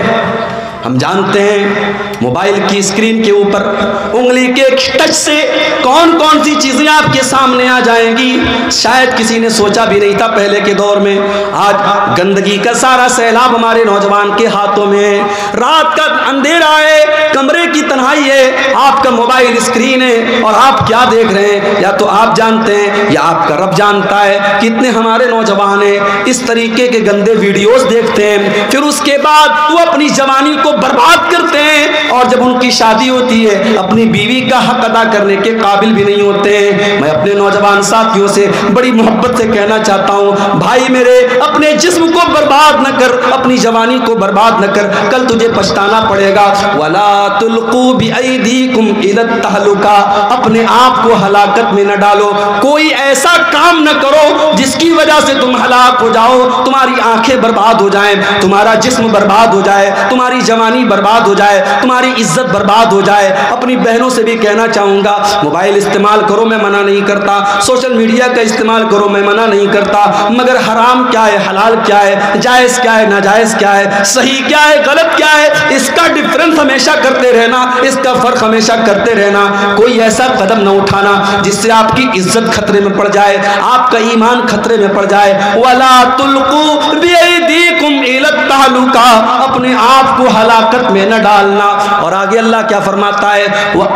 हम जानते हैं मोबाइल की स्क्रीन के ऊपर उंगली के टच से कौन कौन सी चीजें आपके सामने आ जाएंगी, शायद किसी ने सोचा भी नहीं था पहले के दौर में। आज गंदगी का सारा सैलाब हमारे नौजवान के हाथों में है। रात का अंधेरा है, कमरे की तन्हाई है, आपका मोबाइल स्क्रीन है और आप क्या देख रहे हैं या तो आप जानते हैं या आपका रब जानता है। कितने हमारे नौजवान हैं इस तरीके के गंदे वीडियोस देखते हैं, फिर उसके बाद वो अपनी जवानी को बर्बाद करते हैं और जब उनकी शादी होती है अपनी बीवी का हक अदा करने के काबिल भी नहीं होते हैं। मैं अपने नौजवान साथियों से बड़ी मोहब्बत से कहना चाहता हूं, भाई मेरे, अपने जिस्म को बर्बाद न कर, अपनी जवानी को बर्बाद न कर, कल तुझे पछताना पड़ेगा। वला तुल्कू बिअयदीकुम इलत तहलुका। अपने आप को हलाकत में न डालो, कोई ऐसा काम न करो जिसकी वजह से तुम हलाक हो जाओ, तुम्हारी आंखें बर्बाद हो जाएं, तुम्हारा जिस्म बर्बाद हो जाए, तुम्हारी जवानी बर्बाद हो जाए, तुम्हारी इज्जत बर्बाद हो जाए। अपनी बहनों से भी कहना चाहूंगा, मोबाइल इस्तेमाल करो, मैं मना नहीं करता, सोशल मीडिया का इस्तेमाल करो, मैं मना नहीं करता, मगर हराम क्या है, हलाल क्या है, जायज क्या है, नाजायज क्या है, सही क्या है, गलत क्या है, इसका डिफरेंस हमेशा करते रहना, इसका फर्क हमेशा करते रहना। कोई ऐसा कदम न उठाना जिससे आपकी इज्जत खतरे में पड़ जाए, आपका ईमान खतरे में पड़ जाए। वला तुल्कू बिअयदीकुम इलत तहलुका। अपने आप को हलाकत में न डालना। और आगे अल्लाह क्या फरमाता है, वह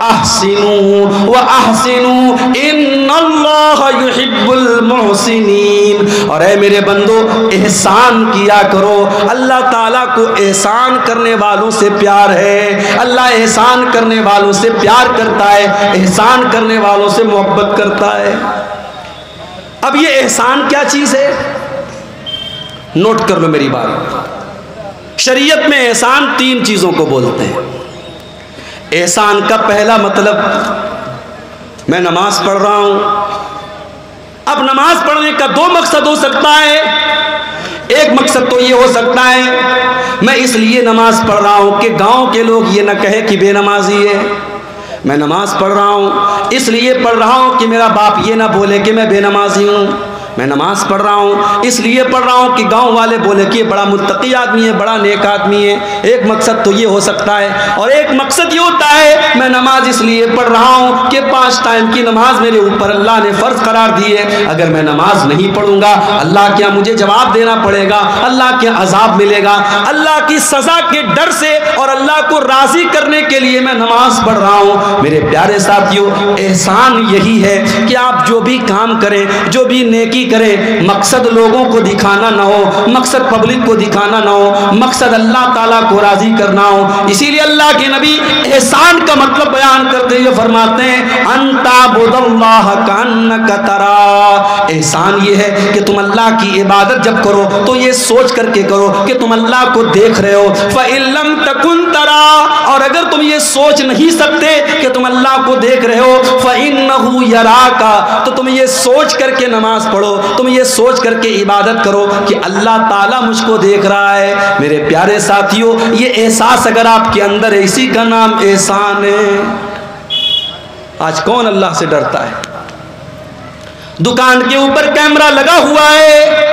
अहसिनू इन्नल्लाह युहिब्बुल मुहसिनीन। और ऐ मेरे बंदो, एहसान किया करो। अल्लाह ताला को एहसान करने वालों से प्यार है। अल्लाह एहसान करने वालों से प्यार करता है, एहसान करने वालों से मोहब्बत करता है। अब ये एहसान क्या चीज है, नोट कर लो मेरी बात। शरीयत में एहसान 3 चीज़ों को बोलते हैं। एहसान का पहला मतलब, मैं नमाज पढ़ रहा हूँ, अब नमाज पढ़ने का 2 मकसद हो सकता है। एक मकसद तो ये हो सकता है मैं इसलिए नमाज पढ़ रहा हूँ कि गांव के लोग ये ना कहे कि बेनमाजी है। मैं नमाज पढ़ रहा हूँ इसलिए पढ़ रहा हूँ कि मेरा बाप ये ना बोले कि मैं बेनमाजी हूँ। मैं नमाज पढ़ रहा हूँ, इसलिए पढ़ रहा हूँ कि गांव वाले बोले कि ये बड़ा मुत्तकी आदमी है, बड़ा नेक आदमी है। एक मकसद तो ये हो सकता है, और एक मकसद ये होता है मैं नमाज इसलिए पढ़ रहा हूँ कि 5 टाइम की नमाज मेरे ऊपर अल्लाह ने फ़र्ज करार दी है। अगर मैं नमाज नहीं पढ़ूंगा अल्लाह क्या मुझे जवाब देना पड़ेगा, अल्लाह क्या अजाब मिलेगा। अल्लाह की सज़ा के डर से और अल्लाह को राज़ी करने के लिए मैं नमाज पढ़ रहा हूँ। मेरे प्यारे साथियों, एहसान यही है कि आप जो भी काम करें, जो भी नेकी करें, मकसद लोगों को दिखाना ना हो, मकसद पब्लिक को दिखाना ना हो, मकसद अल्लाह ताला को राज़ी करना हो। इसीलिए अल्लाह के नबी एहसान का मतलब बयान करते हुए फरमाते हैं अंताबुदल्लाह कान्नका तरा। एहसान ये है कि तुम अल्लाह की इबादत जब करो तो ये सोच करके करो कि तुम अल्लाह को देख रहे हो। फ़इल्लम तकुन तरा, और अगर तुम ये सोच नहीं सकते कि तुम अल्लाह को देख रहे हो, फ़इन्नहु यराका, तो तुम ये सोच करके नमाज पढ़ो, तुम ये सोच करके इबादत करो कि अल्लाह ताला मुझको देख रहा है। मेरे प्यारे साथियों, ये एहसास अगर आपके अंदर है, इसी का नाम एहसान है। आज कौन अल्लाह से डरता है? दुकान के ऊपर कैमरा लगा हुआ है,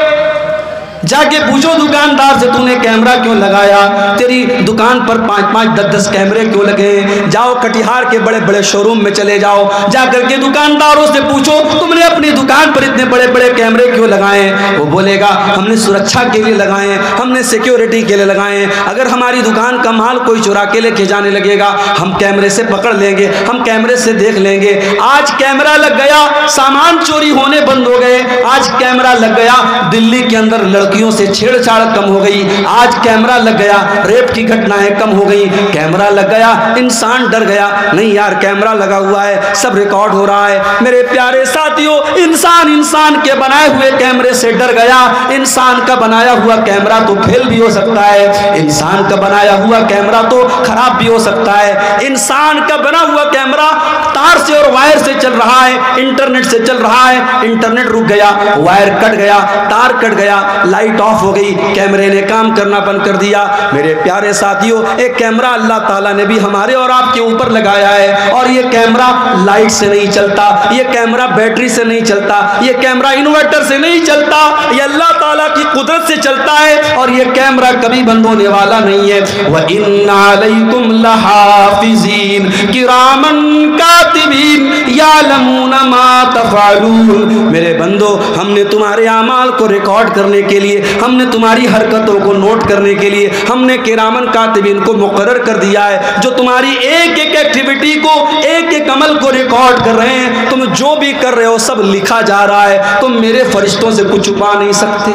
जाके पूछो दुकानदार से तूने कैमरा क्यों लगाया, तेरी दुकान पर 5-5, 10-10 कैमरे क्यों लगे। जाओ कटिहार के बड़े बड़े शोरूम में चले जाओ, जाकर के दुकानदारों से पूछो तुमने अपनी दुकान पर इतने बड़े बड़े कैमरे क्यों लगाए। वो बोलेगा हमने सुरक्षा के लिए लगाए, हमने सिक्योरिटी के लिए लगाए। अगर हमारी दुकान का माल कोई चुरा के लेके जाने लगेगा हम कैमरे से पकड़ लेंगे, हम कैमरे से देख लेंगे। आज कैमरा लग गया, सामान चोरी होने बंद हो गए। आज कैमरा लग गया, दिल्ली के अंदर लड़कियों से छेड़छाड़ कम हो गई। आज कैमरा लग गया, रेप की घटनाएं कम हो गई। कैमरा लग गया, इंसान डर गया, नहीं यार कैमरा लगा हुआ है, सब रिकॉर्ड हो रहा है। मेरे प्यारे साथियों, इंसान के बनाए हुए कैमरे से डर गया। इंसान का बनाया हुआ कैमरा तो फेल भी हो सकता है, इंसान का बनाया हुआ कैमरा तो खराब भी हो सकता है। इंसान का बना हुआ कैमरा तार से और वायर से चल रहा है, इंटरनेट से चल रहा है, इंटरनेट रुक गया, वायर कट गया, तार कट गया, लाइट ऑफ हो गई, कैमरे ने काम करना बंद कर दिया। मेरे प्यारे साथियों, एक कैमरा अल्लाह ताला ने भी हमारे और आपके ऊपर लगाया है, और ये कैमरा लाइट से नहीं चलता, ये कैमरा बैटरी से नहीं चलता, ये कैमरा इन्वर्टर से नहीं चलता, ये अल्लाह ताला की कुदरत से चलता है, और ये कैमरा कभी बंद होने वाला नहीं है। व इन्ना अलैकुम लहाफिज़ीन किरामन कातिबीन यालमूना मा तफ़अलून। मेरे बंदो, हमने तुम्हारे अमाल को रिकॉर्ड करने के लिए, हमने तुम्हारी हरकतों को नोट करने के लिए, हमने किरामन कातिबीन को मुकर्रर कर दिया है, जो तुम्हारी एक एक एक्टिविटी को, एक एक अमल को रिकॉर्ड कर रहे हैं। तुम जो भी कर रहे हो सब लिखा जा रहा है, तुम मेरे फरिश्तों से कुछ छुपा नहीं सकते।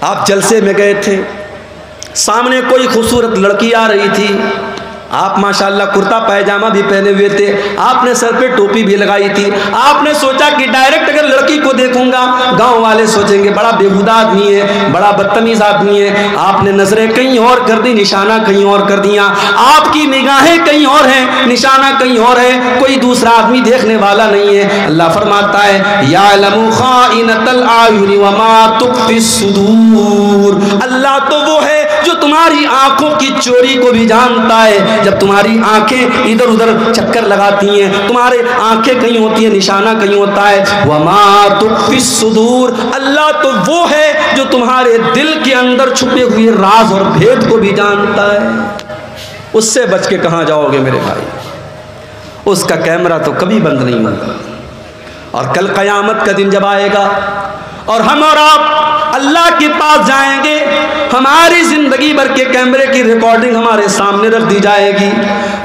आप जलसे में गए थे, सामने कोई खूबसूरत लड़की आ रही थी, आप माशाल्लाह कुर्ता पैजामा भी पहने हुए थे, आपने सर पे टोपी भी लगाई थी। आपने सोचा कि डायरेक्ट अगर लड़की को देखूंगा गांव वाले सोचेंगे बड़ा बेहुदा आदमी है, बड़ा बदतमीज आदमी है। आपने नजरें कहीं और कर दी, निशाना कहीं और कर दिया, आपकी निगाहें कहीं और हैं, निशाना कहीं और है, कोई दूसरा आदमी देखने वाला नहीं है। अल्लाह फरमाता है यालमु खाइनतल आयुनि व मा तुख्फिस सुदूर। अल्लाह तो वो है जो तुम्हारी आंखों की चोरी को भी जानता है। जब तुम्हारी आंखें इधर उधर चक्कर लगाती हैं, तुम्हारे आंखें कहीं होती है, निशाना कहीं होता है। वमा तुख्फिस सुदूर, अल्लाह तो वो है जो तुम्हारे दिल के अंदर छुपे हुए राज और भेद को भी जानता है। उससे बच के कहाँ जाओगे मेरे भाई? उसका कैमरा तो कभी बंद नहीं होगा। और कल क़यामत का दिन जब आएगा और हम और आप अल्लाह के पास जाएंगे, हमारी जिंदगी भर के कैमरे की रिकॉर्डिंग हमारे सामने रख दी जाएगी।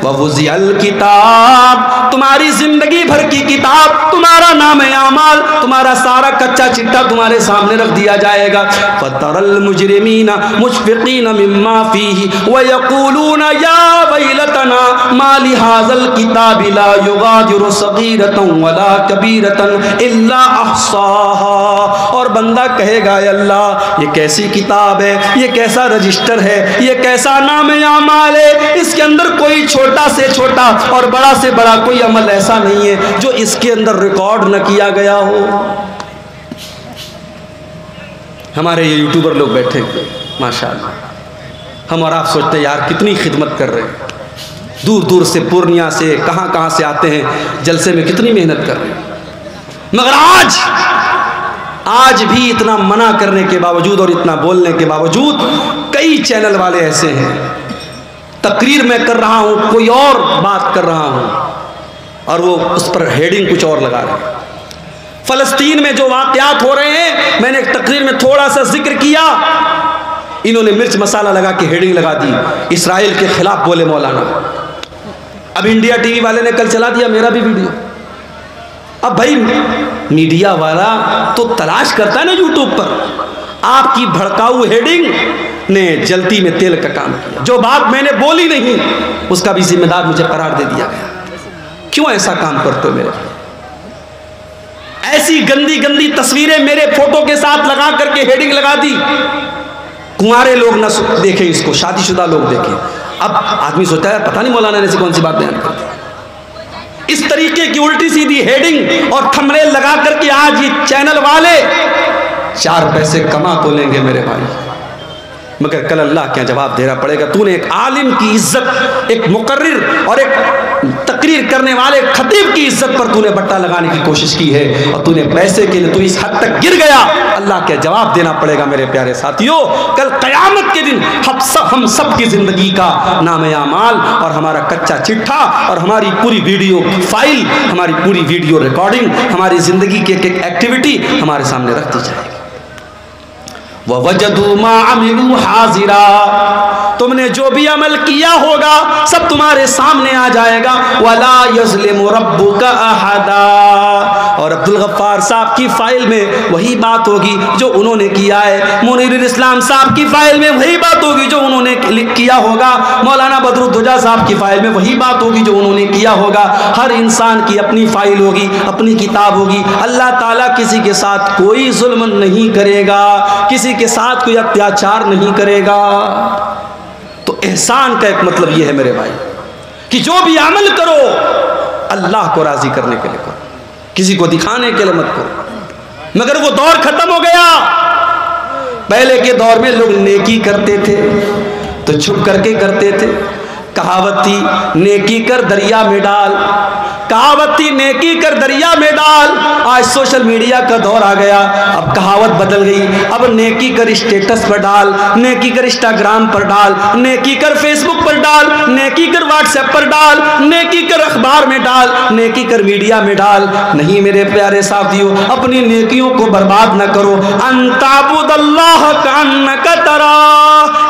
ववुज़िअल किताब, तुम्हारी जिंदगी भर की किताब, तुम्हारा नाम आमाल, तुम्हारा सारा कच्चा चिट्ठा तुम्हारे सामने रख दिया जाएगा। फतरल मुजरिमीना मुशफिकीना मिम्मा फीही व यक़ूलूना या वैलतना मा लिहाज़ल किताबि ला युगादिरु सगीरतन वला कबीरतन इल्ला अहसाहा। और बंदा कहेगा अल्लाह ये कैसी किताब है, ये कैसा रजिस्टर है, ये कैसा नाम आमाल है, इसके अंदर कोई छोटा से छोटा और बड़ा से बड़ा कोई अमल ऐसा नहीं है जो इसके अंदर रिकॉर्ड न किया गया हो। हमारे ये यूट्यूबर लोग बैठे माशाअल्लाह, हम और आप सोचते हैं यार कितनी खिदमत कर रहे हैं, दूर दूर से पूर्णिया से कहाँ कहाँ से आते हैं, जलसे में कितनी मेहनत कर रहे हैं। मगर आज भी इतना मना करने के बावजूद और इतना बोलने के बावजूद कई चैनल वाले ऐसे हैं, तकरीर में कर रहा हूं, कोई और बात कर रहा हूं और वो उस पर हेडिंग कुछ और लगा रहे हैं। फलस्तीन में जो वाक़यात हो रहे हैं, मैंने एक तकरीर में थोड़ा सा जिक्र किया, इन्होंने मिर्च मसाला लगा के हेडिंग लगा दी, इसराइल के खिलाफ बोले मौलाना। अब इंडिया टीवी वाले ने कल चला दिया मेरा भी वीडियो। अब भाई मीडिया वाला तो तलाश करता है ना यूट्यूब पर, आपकी भड़काऊ हेडिंग ने जलती में तेल का काम किया। जो बात मैंने बोली नहीं उसका भी जिम्मेदार मुझे करार दे दिया गया। क्यों ऐसा काम करते हो मेरे भाई? ऐसी गंदी गंदी तस्वीरें मेरे फोटो के साथ लगा करके हेडिंग लगा दी। कुंवारे लोग न देखें इसको, शादीशुदा लोग देखें। अब आदमी सोचता है पता नहीं मौलाना ने ऐसी कौन सी बात बयान कर दी। इस तरीके की उल्टी सीधी हेडिंग और थंबनेल लगा करके आज ये चैनल वाले 4 पैसे कमा तो लेंगे मेरे भाई, मगर कल अल्लाह क्या जवाब देना पड़ेगा। तूने एक आलिम की इज्जत, एक मुकर्रिर और एक तकरीर करने वाले खतीब की इज्जत पर तूने बट्टा लगाने की कोशिश की है और तूने पैसे के लिए तू इस हद तक गिर गया, अल्लाह क्या जवाब देना पड़ेगा मेरे प्यारे साथियों। कल क़यामत के दिन हम सब की जिंदगी का नाम आमाल और हमारा कच्चा चिट्ठा और हमारी पूरी वीडियो फाइल, हमारी पूरी वीडियो रिकॉर्डिंग, हमारी जिंदगी की एक एक्टिविटी हमारे सामने रख दी जाएगी। वजदू मा अमिलू हाजिरा, तुमने जो भी अमल किया होगा सब तुम्हारे सामने आ जाएगा। वला यज़लिमु रब्बुका अहदा, और अब्दुल गफ्फार साहब की फाइल में वही बात होगी जो उन्होंने किया है। मुनीरुल इस्लाम साहब की फाइल में वही बात होगी जो उन्होंने किया होगा। मौलाना बदरुद्दोजा साहब की फाइल में वही बात होगी जो उन्होंने किया होगा। हर इंसान की अपनी फाइल होगी, अपनी किताब होगी। अल्लाह ताला किसी के साथ कोई जुल्म नहीं करेगा, किसी के साथ कोई अत्याचार नहीं करेगा। तो एहसान का एक मतलब यह है मेरे भाई कि जो भी अमल करो अल्लाह को राजी करने के लिए करो, किसी को दिखाने के लिए मत करो। मगर वो दौर खत्म हो गया। पहले के दौर में लोग नेकी करते थे तो छुप करके करते थे। कहावत थी नेकी कर दरिया में डाल, कहावत थी नेकी कर दरिया में डाल। आज सोशल मीडिया का दौर आ गया, अब कहावत बदल गई। अब नेकी कर स्टेटस पर डाल, नेकी कर इंस्टाग्राम पर डाल, नेकी कर फेसबुक पर डाल, नेकी कर व्हाट्सएप पर डाल, नेकी कर अखबार में डाल, नेकी कर मीडिया में डाल। नहीं मेरे प्यारे साथियों, अपनी नेकियों को बर्बाद न करो। अंताबुदल्लाह कान्नका तरा,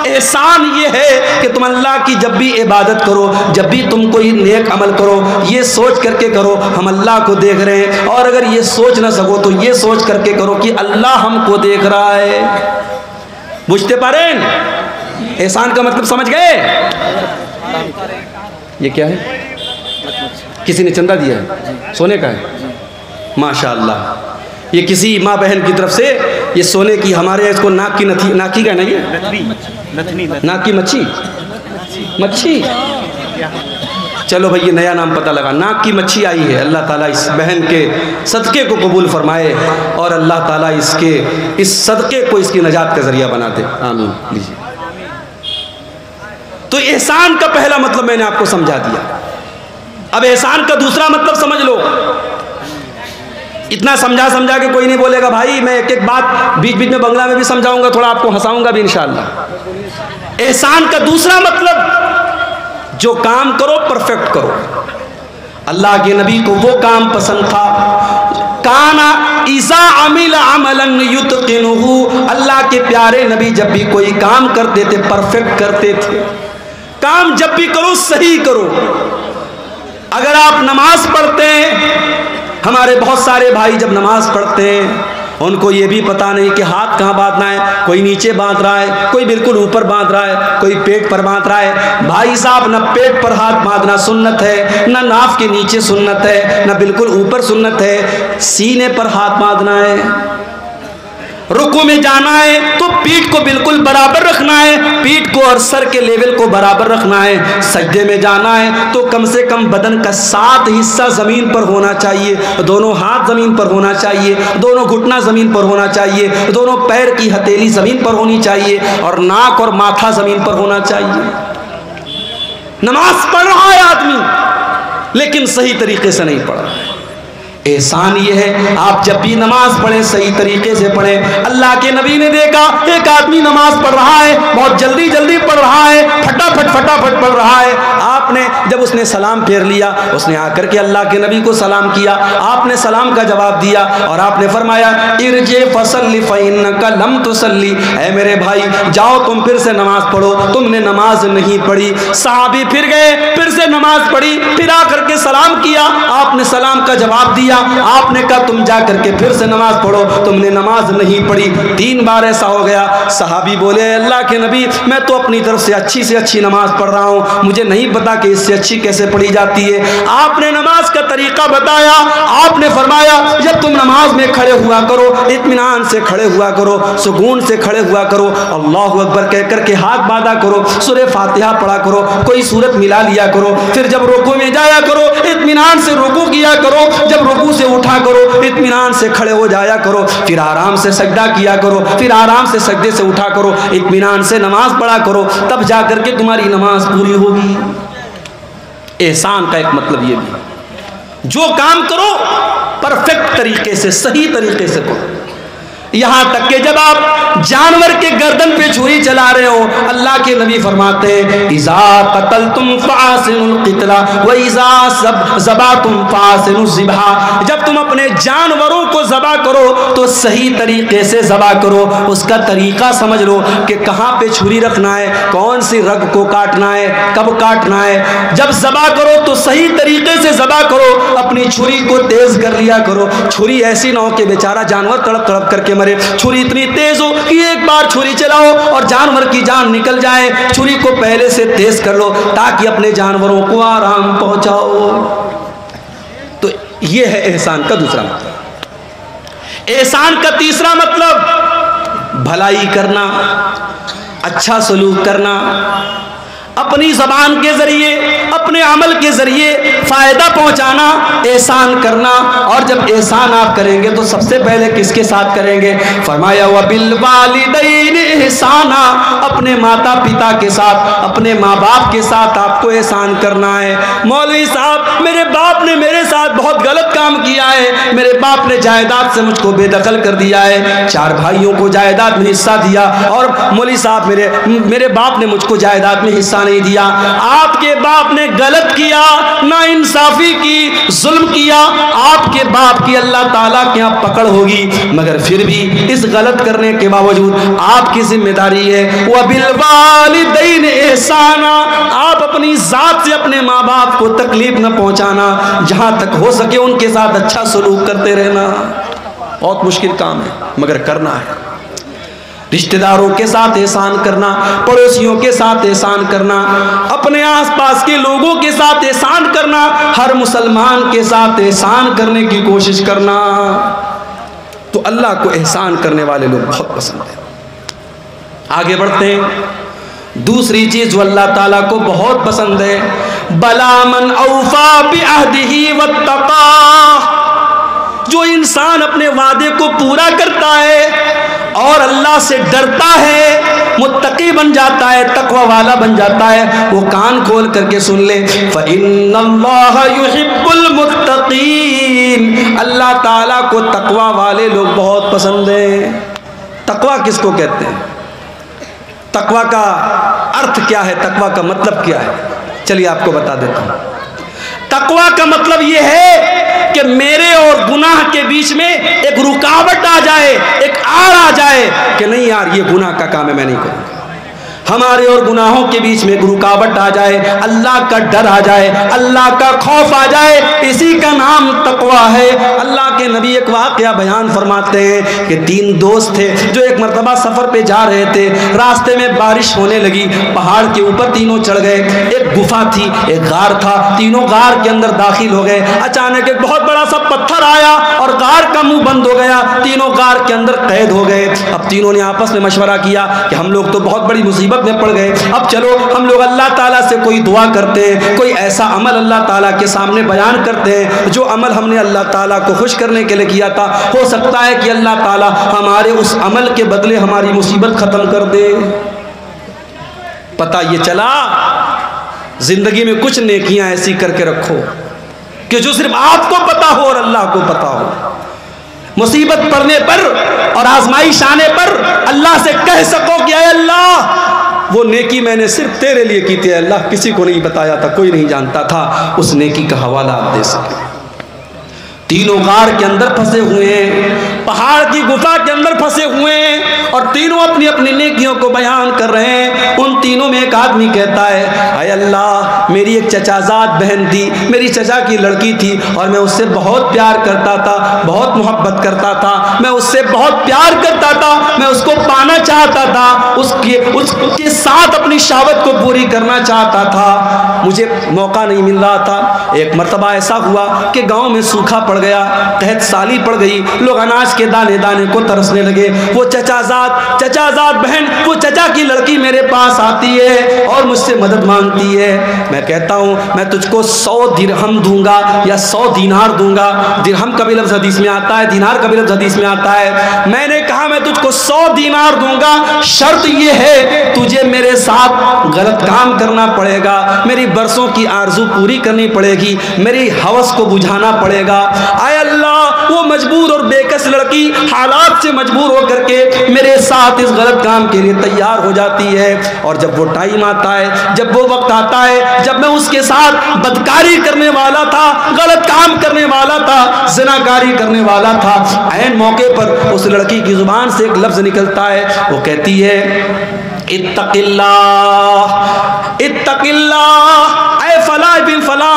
एहसान ये है कि तुम अल्लाह की जब भी इबादत करो, जब भी तुम कोई नेक अमल करो, ये सोच करके करो हम अल्लाह को देख रहे हैं। और अगर ये सोच ना सको तो ये सोच करके करो कि अल्लाह हमको देख रहा है। बुझते पारे एहसान का मतलब समझ गए? ये क्या है? किसी ने चंदा दिया है, सोने का है, माशाअल्लाह। ये किसी माँ बहन की तरफ से ये सोने की, हमारे इसको नाक की नथी, नाकी का नहीं है, नाक की मच्छी। चलो भाई ये नया नाम पता लगा, नाक की मच्छी आई है। अल्लाह ताला इस बहन के सदक़े को कबूल फरमाए और अल्लाह ताला इस सदक़े को इसकी नजात का ज़रिया बना दे, आमीन। लीजिए। तो एहसान का पहला मतलब मैंने आपको समझा दिया। अब एहसान का दूसरा मतलब समझ लो। इतना समझा के कोई नहीं बोलेगा भाई, मैं एक एक बात बीच बीच में बंगला में भी समझाऊंगा, थोड़ा आपको हंसाऊंगा भी इंशाअल्लाह। एहसान का दूसरा मतलब, जो काम करो परफेक्ट करो। अल्लाह के नबी को वो काम पसंद था, काना इज़ा अमिल अमलन युतक़िनुहु, अल्लाह के प्यारे नबी जब भी कोई काम करते थे परफेक्ट करते थे। काम जब भी करो सही करो। अगर आप नमाज पढ़ते हैं, हमारे बहुत सारे भाई जब नमाज पढ़ते हैं उनको ये भी पता नहीं कि हाथ कहाँ बांधना है। कोई नीचे बांध रहा है, कोई बिल्कुल ऊपर बांध रहा है, कोई पेट पर बांध रहा है। भाई साहब, न पेट पर हाथ बांधना सुन्नत है, न नाफ के नीचे सुन्नत है, न बिल्कुल ऊपर सुन्नत है। सीने पर हाथ बांधना है। रुकू में जाना है तो पीठ को बिल्कुल बराबर रखना है, पीठ को और सर के लेवल को बराबर रखना है। सजदे में जाना है तो कम से कम बदन का 7 हिस्सा जमीन पर होना चाहिए। दोनों हाथ जमीन पर होना चाहिए, दोनों घुटना जमीन पर होना चाहिए, दोनों पैर की हथेली जमीन पर होनी चाहिए और नाक और माथा जमीन पर होना चाहिए। नमाज पढ़ रहा है आदमी लेकिन सही तरीके से नहीं पढ़ रहा है। एहसान ये है आप जब भी नमाज पढ़े सही तरीके से पढ़े। अल्लाह के नबी ने देखा एक आदमी नमाज पढ़ रहा है, बहुत जल्दी जल्दी पढ़ रहा है, फटाफट पढ़ रहा है। आपने जब उसने सलाम फेर लिया, उसने आकर के अल्लाह के नबी को सलाम किया, आपने सलाम का जवाब दिया और आपने फरमाया इरजे फसल्ली फइन्नका लम तुसल्ली, ऐ मेरे भाई जाओ तुम फिर से नमाज पढ़ो, तुमने नमाज नहीं पढ़ी। सहाबी फिर गए, फिर से नमाज पढ़ी, फिर आकर के सलाम किया, आपने सलाम का जवाब दिया, आपने कहा तुम जा करके फिर से नमाज पढ़ो, तुमने नमाज नहीं पढ़ी। 3 बार ऐसा हो गया। सहाबी बोले अल्लाह के नबी मैं तो अपनी तरफ से अच्छी नमाज पढ़ रहा हूँ, मुझे नहीं पता कि इससे अच्छी कैसे पढ़ी जाती है। आपने नमाज का तरीका बताया, आपने फरमाया जब तुम नमाज में खड़े हुआ करो इत्मीनान से खड़े हुआ करो, सुकून से खड़े हुआ करो, अल्लाहु अकबर कह करके हाथ बांधा करो, सूरह फातिहा पढ़ा करो, कोई सूरत मिला लिया करो, फिर जब रुकू में जाया करो इत्मीनान से रुकू किया करो, जब रुकू से उठा करो इत्मीनान से खड़े हो जाया करो, फिर आराम से सजदा किया करो, फिर आराम से सजदे से उठा करो, इत्मीनान से नमाज पढ़ा करो, तब जाकर के तुम्हारी नमाज पूरी होगी। एहसान का एक मतलब ये भी, जो काम करो परफेक्ट तरीके से सही तरीके से करो। यहां तक कि जब आप जानवर के गर्दन पे छुरी चला रहे हो, अल्लाह के नबी फरमाते हैं इज़ा क़तलतुम फ़ासिनुल क़ितला व इज़ा ज़बहतुम फ़ासिनुज़ ज़िबहा, जब तुम अपने जानवरों को ज़बह करो तो सही तरीके से ज़बह करो। उसका तरीका समझ लो कि कहाँ पे छुरी रखना है, कौन सी रग को काटना है, कब काटना है। जब ज़बह करो तो सही तरीके से ज़बह करो, अपनी छुरी को तेज़ कर लिया करो। छुरी ऐसी ना हो कि बेचारा जानवर तड़प तड़प करके मरे, छुरी इतनी तेज हो कि एक बार छुरी चलाओ और जानवर की जान निकल जाए। छुरी को पहले से तेज कर लो ताकि अपने जानवरों को आराम पहुंचाओ। तो यह है एहसान का दूसरा मतलब। एहसान का तीसरा मतलब भलाई करना, अच्छा सलूक करना, अपनी ज़बान के ज़रिए अपने अमल के ज़रिए फ़ायदा पहुंचाना, एहसान करना। और जब एहसान आप करेंगे तो सबसे पहले किसके साथ करेंगे? फरमाया व बिल वालिदैन एहसाना, अपने माता पिता के साथ, अपने माँ बाप के साथ आपको एहसान करना है। मौलवी साहब मेरे बाप ने मेरे साथ बहुत गलत काम किया है, मेरे बाप ने जायदाद से मुझको बेदखल कर दिया है, 4 भाइयों को जायदाद में हिस्सा दिया और मौलवी साहब मेरे बाप ने मुझको जायदाद में हिस्सा नहीं दिया। आपके बाप ने गलत किया, नाइंसाफी की, जुल्म किया, आपके बाप की अल्लाह ताला के यहाँ पकड़ होगी, मगर फिर भी इस गलत करने के बावजूद आपकी जिम्मेदारी है व बिल वालिदैन एहसाना, आप अपनी जात से अपने माँ बाप को तकलीफ न पहुंचाना, जहां तक हो सके उनके साथ अच्छा सलूक करते रहना। बहुत मुश्किल काम है मगर करना है। रिश्तेदारों के साथ एहसान करना, पड़ोसियों के साथ एहसान करना, अपने आसपास के लोगों के साथ एहसान करना, हर मुसलमान के साथ एहसान करने की कोशिश करना। तो अल्लाह को एहसान करने वाले लोग बहुत पसंद है। आगे बढ़ते हैं। दूसरी चीज जो अल्लाह ताला को बहुत पसंद है, बलामन औफा बिअहदिही वत्तक़ा, जो इंसान अपने वादे को पूरा करता है और अल्लाह से डरता है, मुत्तकी बन जाता है, तकवा वाला बन जाता है। वो कान खोल करके सुन ले, फ़इन्नल्लाह युहिब्बुल मुत्तकीन, अल्लाह ताला को तकवा वाले लोग बहुत पसंद हैं। तकवा किसको कहते हैं? तकवा का अर्थ क्या है? तकवा का मतलब क्या है? चलिए आपको बता देता हूँ। तकवा का मतलब ये है कि मेरे और गुनाह के बीच में एक रुकावट आ जाए, एक आड़ आ जाए कि नहीं यार ये गुनाह का काम है, मैं नहीं करूँगा। हमारे और गुनाहों के बीच में एक रुकावट आ जाए, अल्लाह का डर आ जाए, अल्लाह का खौफ आ जाए, इसी का नाम तकवा है। अल्लाह के नबी एक वाक़या बयान फरमाते हैं कि 3 दोस्त थे जो एक मरतबा सफ़र पे जा रहे थे, रास्ते में बारिश होने लगी, पहाड़ के ऊपर तीनों चढ़ गए। एक गुफा थी, एक गार था, तीनों गार के अंदर दाखिल हो गए। अचानक एक बहुत बड़ा सा पत्थर आया और गार का मुंह बंद हो गया, तीनों गार के अंदर कैद हो गए। अब तीनों ने आपस में मशवरा किया कि हम लोग तो बहुत बड़ी मुसीबत में पड़ गए, अब चलो हम लोग अल्लाह ताला से कोई दुआ करते हैं, कोई ऐसा अमल अल्लाह ताला के सामने बयान करते हैं जो अमल हमने अल्लाह ताला को खुश करने के लिए किया था, हो सकता है कि अल्लाह ताला हमारे उस अमल के बदले हमारी मुसीबत खत्म कर दे। पता ये चला जिंदगी में कुछ नेकियां ऐसी करके रखो कि जो सिर्फ आपको पता हो और अल्लाह को पता हो। मुसीबत पड़ने पर और आजमाइश आने पर अल्लाह से कह सको कि अल्लाह वो नेकी मैंने सिर्फ तेरे लिए की थी अल्लाह, किसी को नहीं बताया था, कोई नहीं जानता था, उस नेकी का हवाला आप दे सके। तीनों गार के अंदर फंसे हुए हैं, पहाड़ की गुफा के अंदर फंसे हुए हैं और तीनों अपनी अपनी नेकियों को बयान कर रहे हैं। उन तीनों में एक आदमी कहता है, हाय अल्लाह, मेरी एक चचाजाद बहन थी, मेरी चचा की लड़की थी और मैं उससे बहुत प्यार करता था, बहुत मोहब्बत करता था, मैं उससे बहुत प्यार करता था, मैं उसको पाना चाहता था, उसके साथ अपनी शहावत को पूरी करना चाहता था, मुझे मौका नहीं मिल रहा था। एक मर्तबा ऐसा हुआ कि गाँव में सूखा पड़ गया, कहत साली पड़ गई, लोग अनाज के दाने दाने को तरसने लगे। वो चचाजाद बहन, वो चचा की लड़की मेरे पास आती है और मुझसे मदद मांगती है। मैं कहता हूँ मैं तुझको 100 दिरहम दूंगा या 100 दीनार दूंगा। दिरहम का भी लफ्ज़ हदीस में आता है, दीनार का भी लफ्ज़ हदीस में आता है। मैंने कहा मैं तुझको 100 दीनार दूंगा, शर्त ये है तुझे मेरे साथ गलत काम करना पड़ेगा, मेरी बरसों की आरजू पूरी करनी पड़ेगी, मेरी हवस को बुझाना पड़ेगा। आय अल्लाह, वो मजबूर और बेकस लड़की हालात से मजबूर होकर के मेरे साथ इस गलत काम के लिए तैयार हो जाती है। और जब वो टाइम आता है, जब वो वक्त आता है जब मैं उसके साथ बदकारी करने वाला था, गलत काम करने वाला था, ज़िनाकारी करने वाला था, ऐन मौके पर उस लड़की की जुबान से एक लफ्ज़ निकलता है, वो कहती है इत्तकिल्लाह, इत्तकिल्लाह, ऐ फला बिन फला,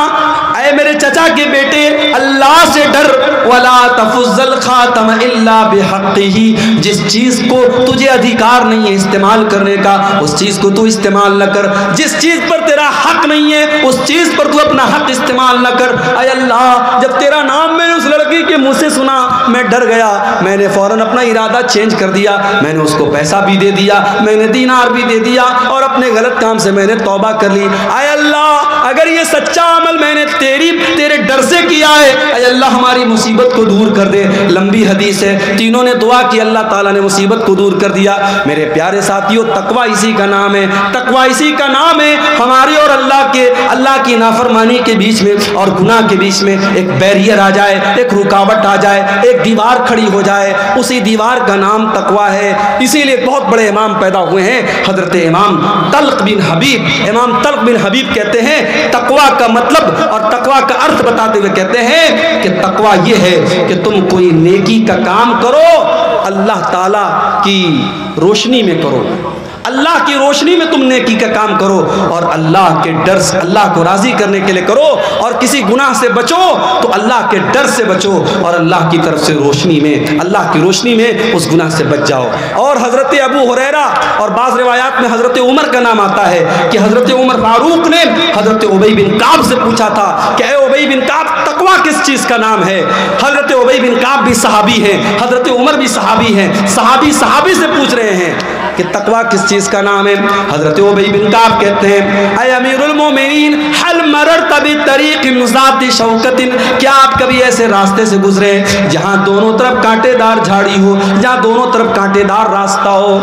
ऐ मेरे चचा के बेटे, अल्लाह से डर, वला तफुज़्ज़ल खातम इल्ला बिहक़्क़िही, जिस चीज़ को तुझे अधिकार नहीं है इस्तेमाल करने का, उस चीज़ को तू इस्तेमाल न कर, जिस चीज़ पर तेरा हक नहीं है उस चीज़ पर तू अपना हक इस्तेमाल न कर। ऐ अल्लाह, जब तेरा नाम मैंने उस लड़की के मुँह से सुना, मैं डर गया, मैंने फ़ौरन अपना इरादा चेंज कर दिया, मैंने उसको पैसा भी दे दिया, मैंने दीनार भी दे दिया और अपने गलत काम से मैंने तौबा कर ली। ऐ अल्लाह, अगर ये सच्चा अमल मैंने तेरे डर से किया है, ऐ अल्लाह हमारी मुसीबत को दूर कर दे। लंबी हदीस है, तीनों ने दुआ की, अल्लाह ताला ने मुसीबत को दूर कर दिया। मेरे प्यारे साथियों, तकवा इसी का नाम है, तकवा इसी का नाम है। हमारे और अल्लाह की नाफरमानी के बीच में और गुनाह के बीच में एक बैरियर आ जाए, एक रुकावट आ जाए, एक दीवार खड़ी हो जाए, उसी दीवार का नाम तकवा है। इसीलिए बहुत बड़े इमाम पैदा हुए हैं, हजरत इमाम तल्क बिन हबीब। इमाम तल्क बिन हबीब कहते हैं तकवा का मतलब और तकवा का अर्थ बताते हुए कहते हैं कि तकवा ये है कि तुम कोई नेकी का काम करो, अल्लाह ताला की रोशनी में करो, अल्लाह की रोशनी में तुम नेकी का काम करो और अल्लाह के डर से, अल्लाह को राज़ी करने के लिए करो। और किसी गुनाह से बचो तो अल्लाह के डर से बचो और अल्लाह की तरफ से रोशनी में, अल्लाह की रोशनी में उस गुनाह से बच जाओ। और हज़रत अबू हुरैरा और बाज़ रिवायात में हज़रत उमर का नाम आता है कि हज़रत उमर फारूक ने हज़रत उबई बिन काब से पूछा था कि ऐ उबई बिन काब, तकवा किस चीज़ का नाम है? हज़रत उबई बिन काब भी सहाबी हैं, हज़रत उमर भी सहाबी हैं, सहाबी से पूछ रहे हैं कि तकवा किस चीज़ का नाम है। हज़रत उबई बिन काब कहते हैं, ऐ अमीरुल मोमिनीन, हल मररत बितरीक़िन ज़ाति शौकतिन, क्या आप कभी ऐसे रास्ते से गुजरे जहाँ दोनों तरफ कांटेदार झाड़ी हो, जहाँ दोनों तरफ कांटेदार रास्ता हो?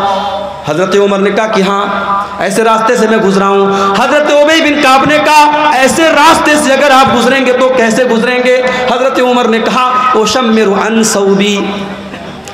हज़रत उमर ने कहा कि हाँ, ऐसे रास्ते से मैं गुजरा हूँ। हज़रत उबई बिन काब ने कहा, ऐसे रास्ते से अगर आप गुजरेंगे तो कैसे गुजरेंगे? हज़रत उमर ने कहा, ओशम्मिरु अन सौबी,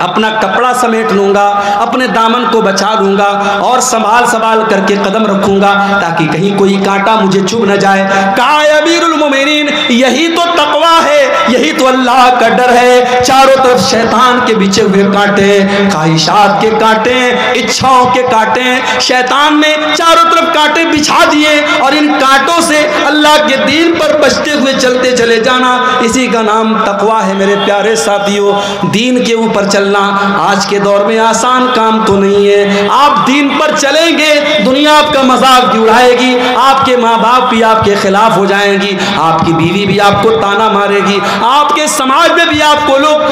अपना कपड़ा समेट लूँगा, अपने दामन को बचा लूँगा और संभाल करके कदम रखूँगा ताकि कहीं कोई कांटा मुझे चुभ न जाए। कहा अमीरुल मोमिनीन, यही तो तकवा है, यही तो अल्लाह का डर है। चारों तरफ शैतान के बिछे हुए कांटे, ख्वाहिशात के कांटे, इच्छाओं के कांटे, शैतान ने चारों तरफ कांटे बिछा दिए और इन कांटों से अल्लाह के दीन पर बचते हुए चलते चले जाना, इसी का नाम तकवा है। मेरे प्यारे साथियों, दीन के ऊपर चल आज के दौर में आसान काम तो नहीं है। आप दीन पर चलेंगे, दुनिया आपका मजाक भी उड़ाएगी, आपके माँ बाप भी आपके खिलाफ हो जाएंगी, आपकी बीवी भी आपको ताना मारेगी, आपके समाज में भी आपको लोग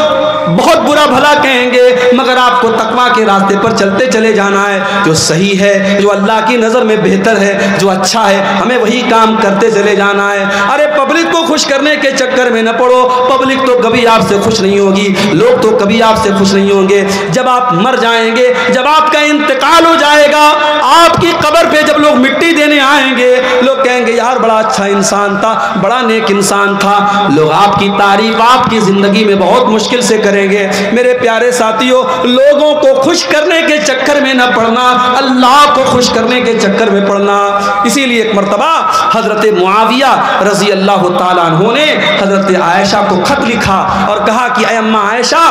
बहुत बुरा भला कहेंगे, मगर आपको तकवा के रास्ते पर चलते चले जाना है। जो सही है, जो अल्लाह की नज़र में बेहतर है, जो अच्छा है, हमें वही काम करते चले जाना है। अरे पब्लिक को खुश करने के चक्कर में न पड़ो, पब्लिक तो कभी आपसे खुश नहीं होगी, लोग तो कभी आपसे खुश नहीं होंगे। जब आप मर जाएंगे, जब आपका इंतकाल हो जाएगा, आएगा, आपकी कब्र पे जब लोग मिट्टी देने आएंगे, लोग कहेंगे यार बड़ा अच्छा इंसान था, बड़ा नेक इंसान था। लोग आपकी तारीफ आपकी जिंदगी में बहुत मुश्किल से करेंगे। मेरे प्यारे साथियों, लोगों को खुश करने के चक्कर में न पड़ना, अल्लाह को खुश करने के चक्कर में पड़ना। इसीलिए एक मर्तबा हजरत मुआविया रजी अल्लाह ताला अन्हु ने हजरत आयशा को खत लिखा और कहा कि ऐ अम्मा आयशा,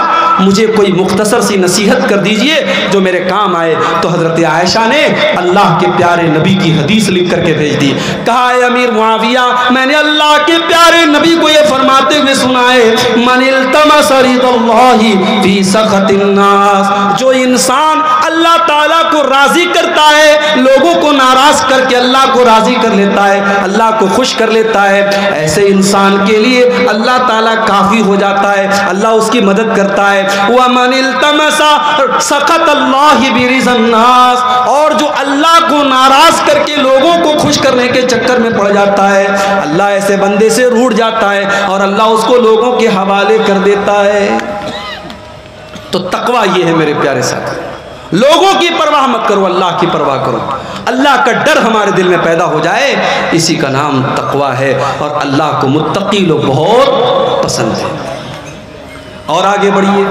मुझे कोई मुख्तसर सी नसीहत कर दीजिए जो मेरे काम आए। तो हजरत आयशा ने अल्लाह के प्यारे नबी की हदीस लिख करके भेज दी। कहा है अमीर मुआविया, मैंने अल्लाह के प्यारे नबी को ये फरमाते हुए सुना है, मनिल तमसा रिदल्लाहि फी सखतिन नास, जो इंसान अल्लाह ताला को राजी करता है, लोगों को नाराज करके अल्लाह को राजी कर लेता है, अल्लाह को खुश कर लेता है, ऐसे इंसान के लिए अल्लाह ताला काफी हो जाता है, अल्लाह उसकी मदद करता है। व मनिल तमसा सखत अल्लाहि बिरिज़न नास, और जो अल्लाह को नाराज करके लोगों को खुश करने के चक्कर में पड़ जाता है, अल्लाह ऐसे बंदे से रूठ जाता है और अल्लाह उसको लोगों के हवाले कर देता है। तो तकवा ये है मेरे प्यारे साथी, लोगों की परवाह मत करो, अल्लाह की परवाह करो। अल्लाह का डर हमारे दिल में पैदा हो जाए, इसी का नाम तकवा है। और अल्लाह को मुत्तकी लोग बहुत पसंद है। और आगे बढ़िए,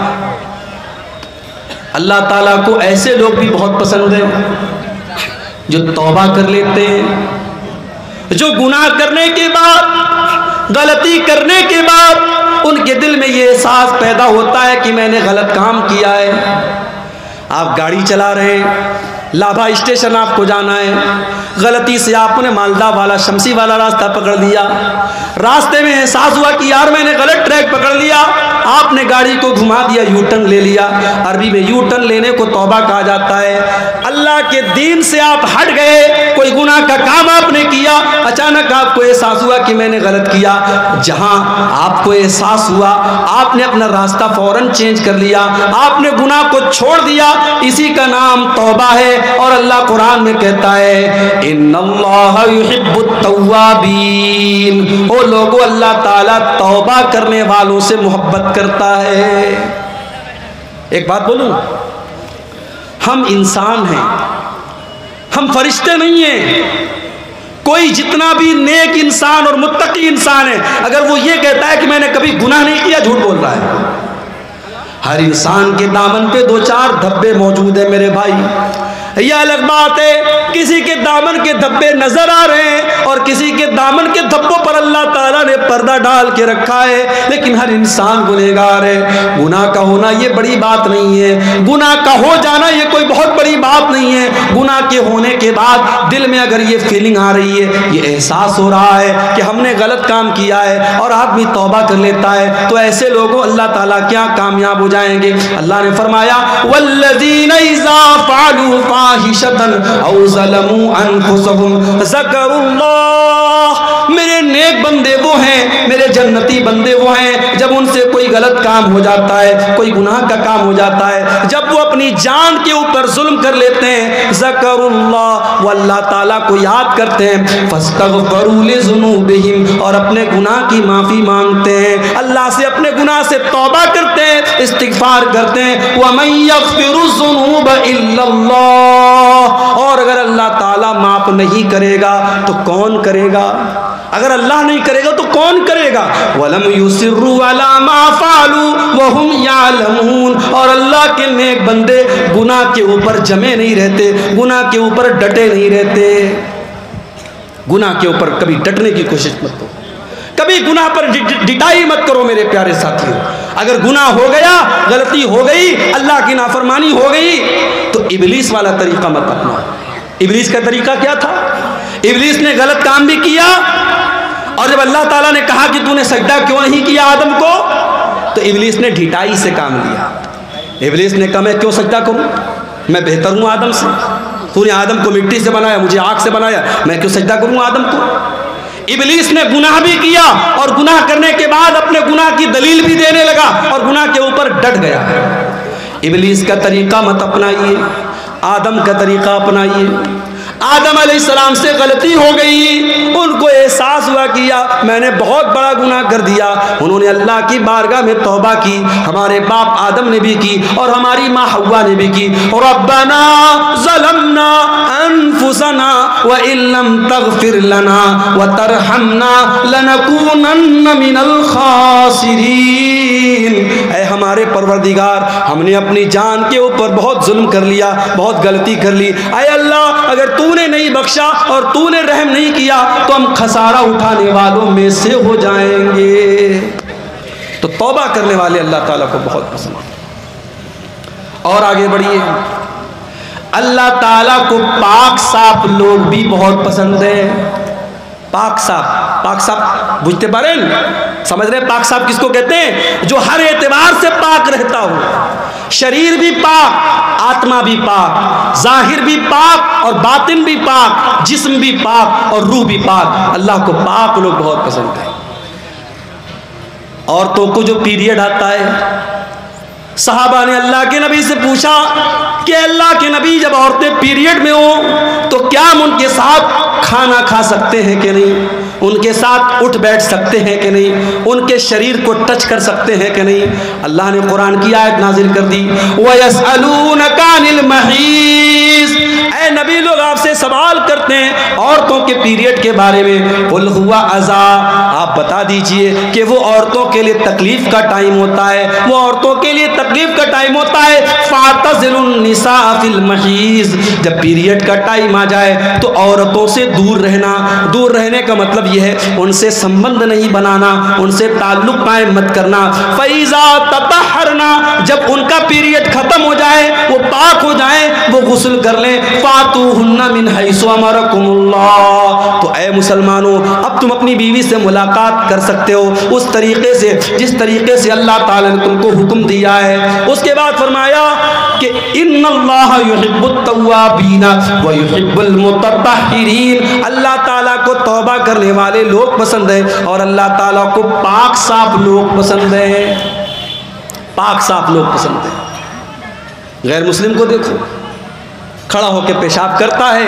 अल्लाह ताला को ऐसे लोग भी बहुत पसंद हैं जो तौबा कर लेते हैं, जो गुनाह करने के बाद, गलती करने के बाद उनके दिल में ये एहसास पैदा होता है कि मैंने गलत काम किया है। आप गाड़ी चला रहे हैं, लाभा स्टेशन आपको जाना है, गलती से आपने मालदा वाला शमसी वाला रास्ता पकड़ लिया, रास्ते में एहसास हुआ कि यार मैंने गलत ट्रैक पकड़ लिया, आपने गाड़ी को घुमा दिया, यू टर्न ले लिया। अरबी में यू टर्न लेने को तौबा कहा जाता है। अल्लाह के दीन से आप हट गए, कोई गुनाह का काम आपने किया, अचानक आपको एहसास हुआ कि मैंने गलत किया। जहां आपको एहसास हुआ, आपने अपना रास्ता फौरन चेंज कर लिया, आपने गुनाह को छोड़ दिया, इसी का नाम तौबा है। और अल्लाह कुरान में कहता है, इन्नल्लाह युहिब्बुत तव्वाबीन, ओ लोगों, अल्लाह ताला तौबा करने वालों से मोहब्बत करता है। एक बात बोलूं, हम इंसान हैं, हम फरिश्ते नहीं हैं। कोई जितना भी नेक इंसान और मुत्तकी इंसान है, अगर वो ये कहता है कि मैंने कभी गुनाह नहीं किया, झूठ बोल रहा है। हर इंसान के दामन पे दो चार धब्बे मौजूद है मेरे भाई। यह अलग बात है किसी के दामन के धब्बे नजर आ रहे हैं और किसी के दामन के धब्बों पर अल्लाह ताला ने पर्दा डाल के रखा है, लेकिन हर इंसान गुनहगार है। गुनाह का होना ये बड़ी बात नहीं है, गुनाह का हो जाना ये कोई बहुत बड़ी बात नहीं है। गुनाह के होने के बाद दिल में अगर ये फीलिंग आ रही है, ये एहसास हो रहा है कि हमने गलत काम किया है और आदमी तौबा कर लेता है, तो ऐसे लोगों अल्लाह ताला क्या कामयाब हो जाएंगे। अल्लाह ने फरमाया, वल्लज़ीना इज़ा फ़अलू फ़ाहिशतन औ ज़लमू अनफुसहुम ज़करुल्लाह, मेरे नेक बंदे वो हैं, मेरे जन्नती बंदे वो हैं, जब उनसे कोई गलत काम हो जाता है, कोई गुनाह का काम हो जाता है, जब वो अपनी जान के ऊपर जुल्म कर लेते हैं, ज़करुल्लाह, वो अल्लाह ताला को याद करते हैं, फ़स्तग़फ़रू लिज़ुनूबिहिम, और अपने गुनाह की माफ़ी मांगते हैं, अल्लाह से अपने गुनाह से तौबा करते हैं, इस्तिग़फ़ार करते हैं। वमन यग़फ़िरुज़्ज़ुनूब इल्लल्लाह, और अगर अल्लाह ताला माफ़ नहीं करेगा तो कौन करेगा? अगर अल्लाह नहीं करेगा तो कौन करेगा? वलम युसिर्रू अला मा फ़अलू वहुम यालमून, और अल्लाह के नेक बंदे गुनाह के ऊपर जमे नहीं रहते, गुनाह के ऊपर डटे नहीं रहते। गुनाह के ऊपर कभी डटने की कोशिश मत करो, कभी गुनाह पर डिटाई मत करो मेरे प्यारे साथियों। अगर गुनाह हो गया, गलती हो गई, अल्लाह की नाफरमानी हो गई, तो इब्लीस वाला तरीका मत अपनाओ। इब्लीस का तरीका क्या था? इब्लीस ने गलत काम भी किया, और जब अल्लाह ताला ने कहा कि तूने सजदा क्यों नहीं किया आदम को, तो इब्लीस ने ढिठाई से काम लिया। इब्लीस ने कहा मैं क्यों सजदा करूं, मैं बेहतर हूं आदम से, तूने आदम को मिट्टी से बनाया, मुझे आग से बनाया, मैं क्यों सजदा करूं आदम को। इब्लीस ने गुनाह भी किया, और गुनाह करने के बाद अपने गुनाह की दलील भी देने लगा और गुनाह के ऊपर डट गया। इब्लीस का तरीका मत अपनाइए, आदम का तरीका अपनाइए। आदम अलैहिस्सलाम से गलती हो गई, उनको एहसास हुआ कि मैंने बहुत बड़ा गुनाह कर दिया। उन्होंने अल्लाह की बारगाह में तौबा की, हमारे बाप आदम ने भी की और हमारी माँ हव्वा ने भी की। रब्बना ज़लमना अंफुसना व इल्लम तगफिर लना व तरहमना लनकूनन्न मिनल खासिरीन। ऐ हमारे परवरदिगार, हमने अपनी जान के ऊपर बहुत जुल्म कर लिया, बहुत गलती कर ली। ऐ अल्लाह, अगर तूने नहीं बख्शा और तूने रहम नहीं किया तो हम खसारा उठाने वालों में से हो जाएंगे। तो तौबा करने वाले अल्लाह ताला को बहुत पसंद है। और आगे बढ़िए, अल्लाह ताला को पाक साफ लोग भी बहुत पसंद है। पाक साफ बुझते पारे, समझ रहे? पाक साफ किसको कहते हैं? जो हर एतबार से पाक रहता हो, शरीर भी पाक, आत्मा भी पाक, जाहिर भी पाक और बातिन भी पाक, जिस्म भी पाक और रूह भी पाक। अल्लाह को पाक लोग बहुत पसंद है। औरतों को जो पीरियड आता है, सहाबा ने अल्लाह के नबी से पूछा कि अल्लाह के नबी, जब औरतें पीरियड में हो तो क्या हम उनके साथ खाना खा सकते हैं कि नहीं, उनके साथ उठ बैठ सकते हैं कि नहीं, उनके शरीर को टच कर सकते हैं कि नहीं? अल्लाह ने कुरान की आयत नाजिल कर दी, वयसअलूनका अनिल महीज़। ऐ नबी, लोग आपसे सवाल करते हैं औरतों के पीरियड के बारे में। कुल हुआ अज़ा, आप बता दीजिए कि वो औरतों के लिए तकलीफ का टाइम होता है, वो औरतों के लिए तकलीफ का टाइम होता है। फातज़िलुन निसा फिल महीज़, जब पीरियड का टाइम आ जाए तो औरतों से दूर रहना। दूर रहने का मतलब यह है उनसे संबंध नहीं बनाना, उनसे ताल्लुक कायम मत करना। फ़ैज़ा ततहरना, जब उनका पीरियड खत्म हो जाए, वो पाक हो जाए, वो गुस्ल कर लें। फातूहुन्ना मिन हैसु अमरकुमुल्लाह। तो ऐ मुसलमानों, अब तुम अपनी बीवी से मुलाकात कर सकते हो उस तरीके से जिस तरीके से अल्लाह ताला ने तुमको हुक्म दिया है। उसके बाद फरमाया कि इन्नल्लाह युहिब्बुत तव्वाबीना व युहिब्बुल मुतत्तहिरीन। अल्लाह ताला को तौबा करने वाले लोग पसंद है और अल्लाह ताला को पाक साफ लोग पसंद है। पाक साफ लोग पसंद है। गैर मुस्लिम को देखो, खड़ा होकर पेशाब करता है,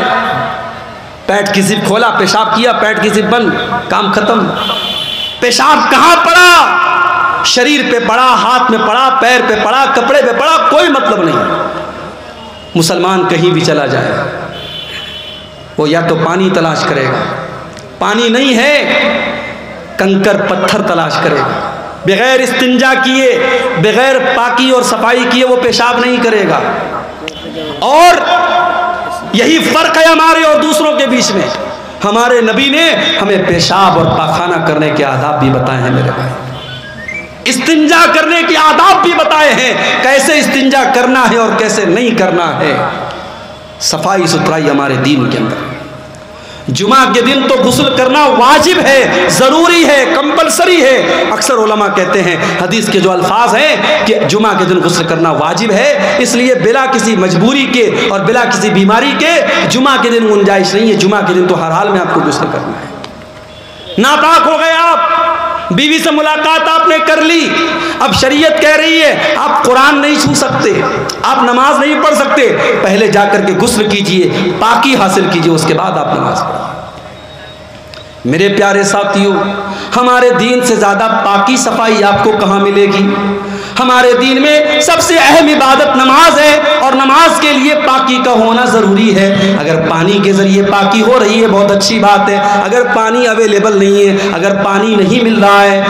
पैंट की जिप खोला, पेशाब किया, पैंट की जिप बंद, काम खत्म। पेशाब कहाँ पड़ा? शरीर पे पड़ा, हाथ में पड़ा, पैर पे पड़ा, कपड़े पे पड़ा, कोई मतलब नहीं। मुसलमान कहीं भी चला जाए, वो या तो पानी तलाश करेगा, पानी नहीं है कंकर पत्थर तलाश करेगा। बगैर इस्तिंजा किए, बगैर पाकी और सफाई किए वो पेशाब नहीं करेगा। और यही फर्क है हमारे और दूसरों के बीच में। हमारे नबी ने हमें पेशाब और पाखाना करने के आदाब भी बताए हैं मेरे भाई। इस्तिंजा करने के आदाब भी बताए हैं, कैसे इस्तिंजा करना है और कैसे नहीं करना है। सफाई सुथराई हमारे दीन के अंदर। जुमा के दिन तो गुस्ल करना वाजिब है, ज़रूरी है, कंपलसरी है। अक्सर उलमा कहते हैं, हदीस के जो अल्फाज हैं कि जुमा के दिन गुस्ल करना वाजिब है, इसलिए बिला किसी मजबूरी के और बिला किसी बीमारी के जुमा के दिन गुंजाइश नहीं है। जुमा के दिन तो हर हाल में आपको गुस्ल करना है। नापाक हो गए आप, बीवी से मुलाकात आपने कर ली, अब शरीयत कह रही है आप कुरान नहीं छू सकते, आप नमाज नहीं पढ़ सकते, पहले जाकर के गुस्ल कीजिए, पाकी हासिल कीजिए, उसके बाद आप नमाज पढ़िए। मेरे प्यारे साथियों, हमारे दीन से ज़्यादा पाकी सफाई आपको कहाँ मिलेगी? हमारे दीन में सबसे अहम इबादत नमाज है और नमाज के लिए पाकी का होना ज़रूरी है। अगर पानी के ज़रिए पाकी हो रही है बहुत अच्छी बात है। अगर पानी अवेलेबल नहीं है, अगर पानी नहीं मिल रहा है,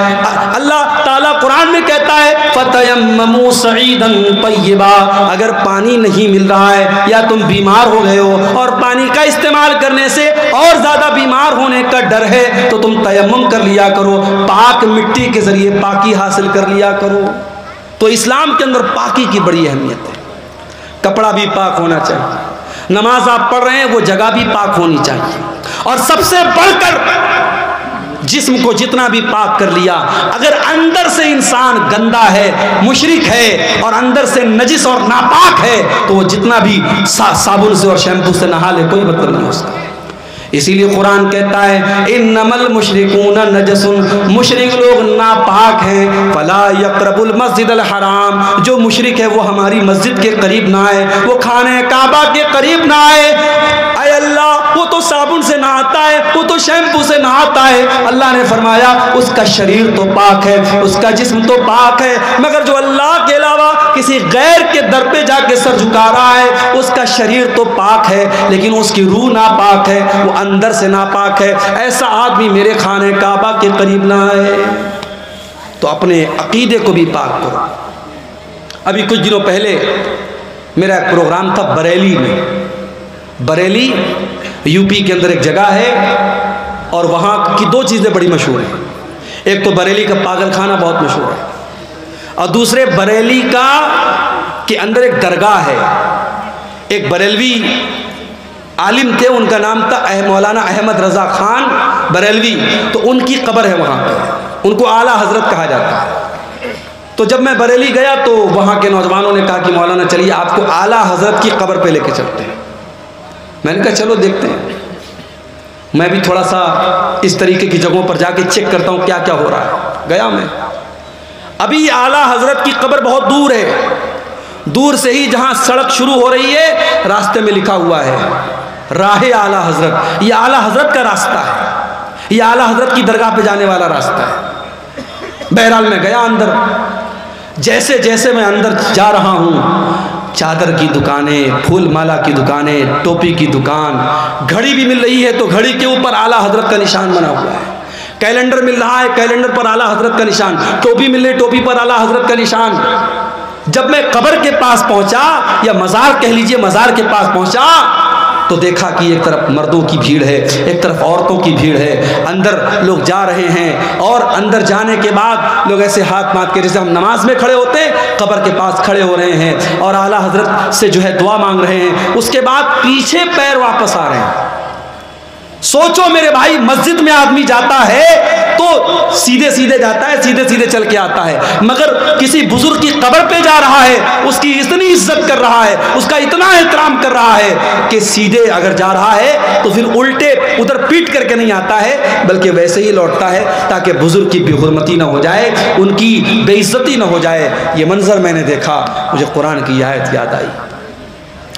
अल्लाह ताला कुरान में कहता है फतयम्ममू सईदन तय्यबा, अगर पानी नहीं मिल रहा है या तुम बीमार हो गए हो और पानी का इस्तेमाल करने से और ज़्यादा बीमार होने का डर है तो तुम तयम्मुम कर लिया करो, पाक मिट्टी के ज़रिए पाकी हासिल कर लिया करो। तो इस्लाम के अंदर पाकी की बड़ी अहमियत है। कपड़ा भी पाक होना चाहिए, नमाज आप पढ़ रहे हैं वो जगह भी पाक होनी चाहिए, और सबसे बढ़कर जिस्म को जितना भी पाक कर लिया, अगर अंदर से इंसान गंदा है, मुशरिक है और अंदर से नजिस और नापाक है तो वो जितना भी साबुन से और शैम्पू से नहा ले कोई मतलब नहीं हो सकता। इसीलिए कुरान कहता है इन्नमल मुशरिकून नजसुन, मुशरिक लोग नापाक हैं, फला यक़रबुल मस्जिदल हराम, जो मुशरिक है वो हमारी मस्जिद के करीब ना आए, वो खाने काबा के करीब ना आए। अय अल्लाह, वो तो साबुन से नहाता है, वो तो शैम्पू से नहाता है। अल्लाह ने फरमाया उसका शरीर तो पाक है, उसका जिस्म तो पाक है, मगर जो अल्लाह के अलावा किसी गैर के दर पे जाके सर झुका रहा है, उसका शरीर तो पाक है लेकिन उसकी रूह नापाक है, वो अंदर से नापाक है। ऐसा आदमी मेरे खाने काबा के करीब ना आए। तो अपने अकीदे को भी पाक करो। अभी कुछ दिनों पहले मेरा एक प्रोग्राम था बरेली में। बरेली यूपी के अंदर एक जगह है और वहाँ की दो चीज़ें बड़ी मशहूर हैं। एक तो बरेली का पागल खाना बहुत मशहूर है, और दूसरे बरेली का के अंदर एक दरगाह है। एक बरेलवी आलिम थे, उनका नाम था मौलाना अहमद रज़ा खान बरेलवी। तो उनकी कब्र है वहाँ पे, उनको आला हज़रत कहा जाता है। तो जब मैं बरेली गया तो वहाँ के नौजवानों ने कहा कि मौलाना चलिए आपको आला हज़रत की कब्र पे लेके चलते हैं। मैंने कहा चलो देखते हैं। मैं भी थोड़ा सा इस तरीके की जगहों पर जाके चेक करता हूँ क्या क्या हो रहा है। गया मैं। अभी आला हज़रत की कब्र बहुत दूर है। दूर से ही जहाँ सड़क शुरू हो रही है, रास्ते में लिखा हुआ है राहे आला हज़रत। ये आला हज़रत का रास्ता है, ये आला हज़रत की दरगाह पे जाने वाला रास्ता है। बहरहाल मैं गया अंदर। जैसे जैसे मैं अंदर जा रहा हूँ, चादर की दुकानें, फूल माला की दुकानें, टोपी की दुकान, घड़ी भी मिल रही है तो घड़ी के ऊपर आला हज़रत का निशान बना हुआ है। कैलेंडर मिल रहा है, कैलेंडर पर आला हज़रत का निशान। टोपी मिल रही, टोपी पर आला हज़रत का निशान। जब मैं कब्र के पास पहुंचा, या मज़ार कह लीजिए, मज़ार के पास पहुंचा, तो देखा कि एक तरफ मर्दों की भीड़ है, एक तरफ औरतों की भीड़ है। अंदर लोग जा रहे हैं और अंदर जाने के बाद लोग ऐसे हाथ माथ के, जैसे हम नमाज में खड़े होते हैं, कब्र के पास खड़े हो रहे हैं और आला हज़रत से जो है दुआ मांग रहे हैं। उसके बाद पीछे पैर वापस आ रहे हैं। सोचो मेरे भाई, मस्जिद में आदमी जाता है तो सीधे सीधे जाता है, सीधे सीधे चल के आता है, मगर किसी बुजुर्ग की कब्र पे जा रहा है, उसकी इतनी इज्जत कर रहा है, उसका इतना एहतराम कर रहा है कि सीधे अगर जा रहा है तो फिर उल्टे उधर पीट करके नहीं आता है, बल्कि वैसे ही लौटता है ताकि बुजुर्ग की बेहुरमती ना हो जाए, उनकी बेइज्जती ना हो जाए। ये मंजर मैंने देखा, मुझे कुरान की आयत याद आई,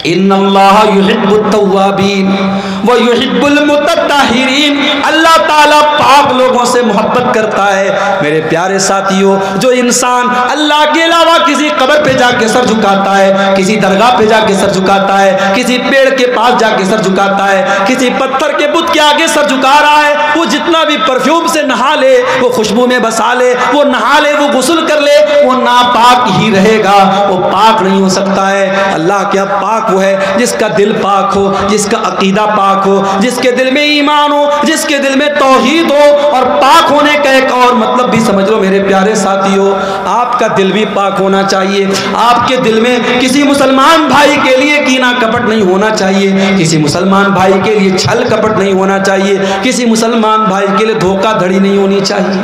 इन्नल्लाह युहिब्बुत तव्वाबीन व युहिब्बुल मुतत्ताहिरीन। अल्लाह ताला पाक लोगों से मोहब्बत करता है। मेरे प्यारे साथियों, जो इंसान अल्लाह के अलावा किसी कब्र पे जाके सर झुकाता है, किसी दरगाह पे जाके सर झुकाता है, किसी पेड़ के पास जाके सर झुकाता है, किसी पत्थर के बुत के आगे सर झुका रहा है, वो जितना भी परफ्यूम से नहा ले, वो खुशबू में बसा ले, वो नहा ले, वो गुस्ल कर ले, वो नापाक ही रहेगा, वो पाक नहीं हो सकता है। अल्लाह क्या पाक वो है जिसका दिल पाक हो, जिसका अकीदा पाक हो, जिसके दिल में ईमान हो, जिसके दिल में तौहीद हो। और पाक होने का एक और मतलब भी समझ लो मेरे प्यारे साथियों, आपका दिल भी पाक होना चाहिए। आपके दिल में किसी मुसलमान भाई के लिए कीना कपट नहीं होना चाहिए, किसी मुसलमान भाई के लिए छल कपट नहीं होना चाहिए, किसी मुसलमान भाई के लिए धोखाधड़ी नहीं होनी चाहिए।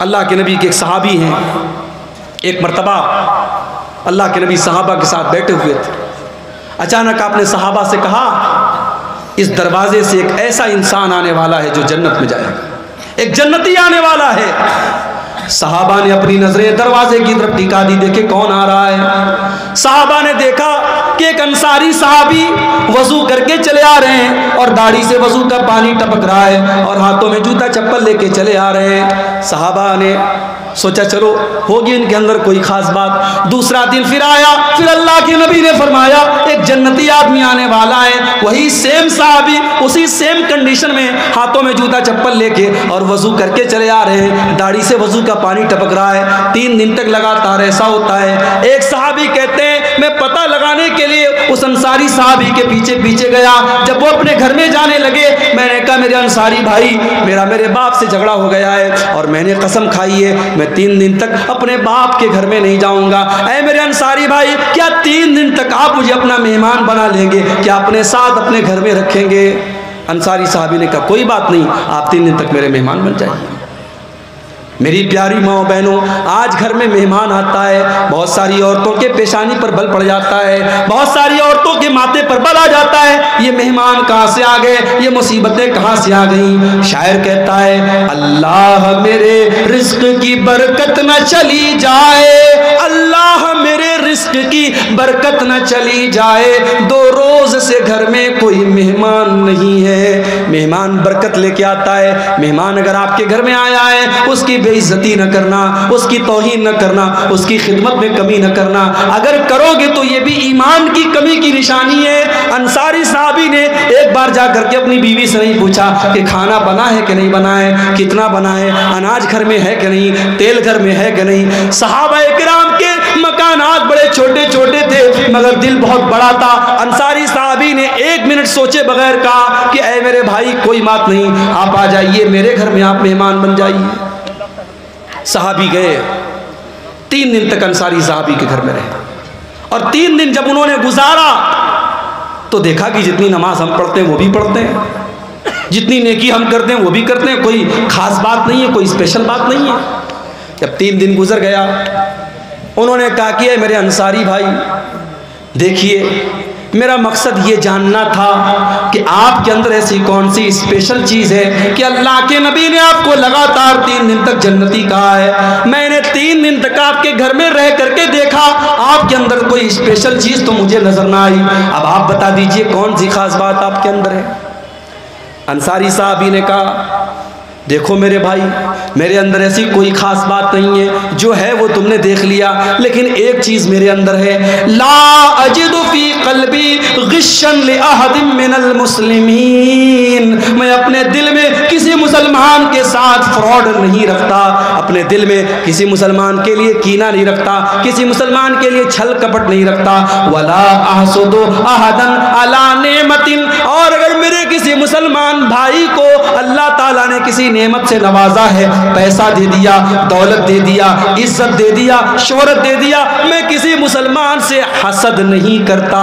अल्लाह के नबी के एक सहाबी हैं, एक मर्तबा अल्लाह के नबी सहाबा के साथ बैठे हुए थे। अचानक आपने सहाबा से कहा, इस दरवाजे से एक ऐसा इंसान आने वाला है जो जन्नत में जाएगा, एक जन्नती आने वाला है। सहाबा ने अपनी नजरें दरवाजे की तरफ टिका दी, देखे कौन आ रहा है। सहाबा ने देखा कि एक अंसारी साहबी वजू करके चले आ रहे हैं और दाढ़ी से वजू का पानी टपक रहा है और हाथों में जूता चप्पल लेके चले आ रहे हैं। सहाबा ने सोचा चलो होगी इनके अंदर कोई खास बात। दूसरा दिन फिर आया, फिर अल्लाह के नबी ने फरमाया एक जन्नती आदमी आने वाला है। वही सेम साहबी उसी सेम कंडीशन में हाथों में जूता चप्पल लेके और वजू करके चले आ रहे हैं, दाढ़ी से वजू का पानी टपक रहा है। 3 दिन तक लगातार ऐसा होता है। एक साहबी कहते हैं मैं पता लगाने के लिए उस अंसारी साहबी के पीछे पीछे गया। जब वो अपने घर में जाने लगे, मैंने कहा मेरे अंसारी भाई, मेरे बाप से झगड़ा हो गया है और मैंने कसम खाई है मैं 3 दिन तक अपने बाप के घर में नहीं जाऊंगा। ऐ मेरे अंसारी भाई, क्या 3 दिन तक आप मुझे अपना मेहमान बना लेंगे, क्या अपने साथ अपने घर में रखेंगे? अंसारी साहबी ने कहा कोई बात नहीं, आप 3 दिन तक मेरे मेहमान बन जाइए। मेरी प्यारी माँ बहनों, आज घर में मेहमान आता है, बहुत सारी औरतों के पेशानी पर बल पड़ जाता है, बहुत सारी औरतों के माथे पर बल आ जाता है। ये मेहमान कहाँ से आ गए, ये मुसीबतें कहाँ से आ गई? शायर कहता है अल्लाह मेरे रिस्क की बरकत न चली जाए, अल्लाह मेरे रिस्क की बरकत न चली जाए, 2 रोज से घर में कोई मेहमान नहीं है। मेहमान मेहमान बरकत लेके आता है। मेहमान अगर आपके घर में आया है, उसकी बेइज्जती न करना, उसकी तौहीन न करना, उसकी खिदमत में कमी न करना। अगर करोगे तो ये भी ईमान की कमी की निशानी है। अंसारी साहबी ने एक बार जा करके अपनी बीवी से नहीं पूछा कि खाना बना है कि नहीं बना है, कितना बना है, अनाज घर में है कि नहीं, तेल घर में है कि नहीं। सहाबा किराम के मकानात बड़े छोटे छोटे थे मगर दिल बहुत बड़ा था। अंसारी साहबी ने 1 मिनट सोचे बगैर कहा कि ऐ मेरे भाई कोई बात नहीं, आप आ जाइए मेरे घर में, आप मेहमान बन जाइए। सहाबी गए, 3 दिन तक अंसारी साहबी के घर में रहे और 3 दिन जब उन्होंने गुजारा तो देखा कि जितनी नमाज हम पढ़ते हैं वो भी पढ़ते हैं, जितनी नेकी हम करते हैं वो भी करते हैं, कोई खास बात नहीं है, कोई स्पेशल बात नहीं है। जब 3 दिन गुजर गया, उन्होंने कहा कि मेरे अंसारी भाई देखिए, मेरा मकसद ये जानना था कि आपके अंदर ऐसी कौन सी स्पेशल चीज़ है कि अल्लाह के नबी ने आपको लगातार 3 दिन तक जन्नती कहा है। मैंने 3 दिन तक आपके घर में रह करके देखा, आपके अंदर कोई स्पेशल चीज़ तो मुझे नजर ना आई। अब आप बता दीजिए कौन सी खास बात आपके अंदर है। अंसारी साहबी ने कहा, देखो मेरे भाई, मेरे अंदर ऐसी कोई खास बात नहीं है, जो है वो तुमने देख लिया, लेकिन एक चीज़ मेरे अंदर है, ला अजिदु फी क़ल्बी गिश्शन li अहदिम मिनल मुस्लिमीन। मैं अपने दिल में किसी मुसलमान के साथ फ्रॉड नहीं रखता, अपने दिल में किसी मुसलमान के लिए कीना नहीं रखता, किसी मुसलमान के लिए छल कपट नहीं रखता। वला अहसुदु अहदन अला नेमतिन, और अगर मेरे किसी मुसलमान भाई को अल्लाह ताला ने किसी नेमत से नवाजा है, पैसा दे दिया, दौलत दे दिया, इज्जत दे दिया, शोहरत दे दिया, मैं किसी मुसलमान से हसद नहीं करता।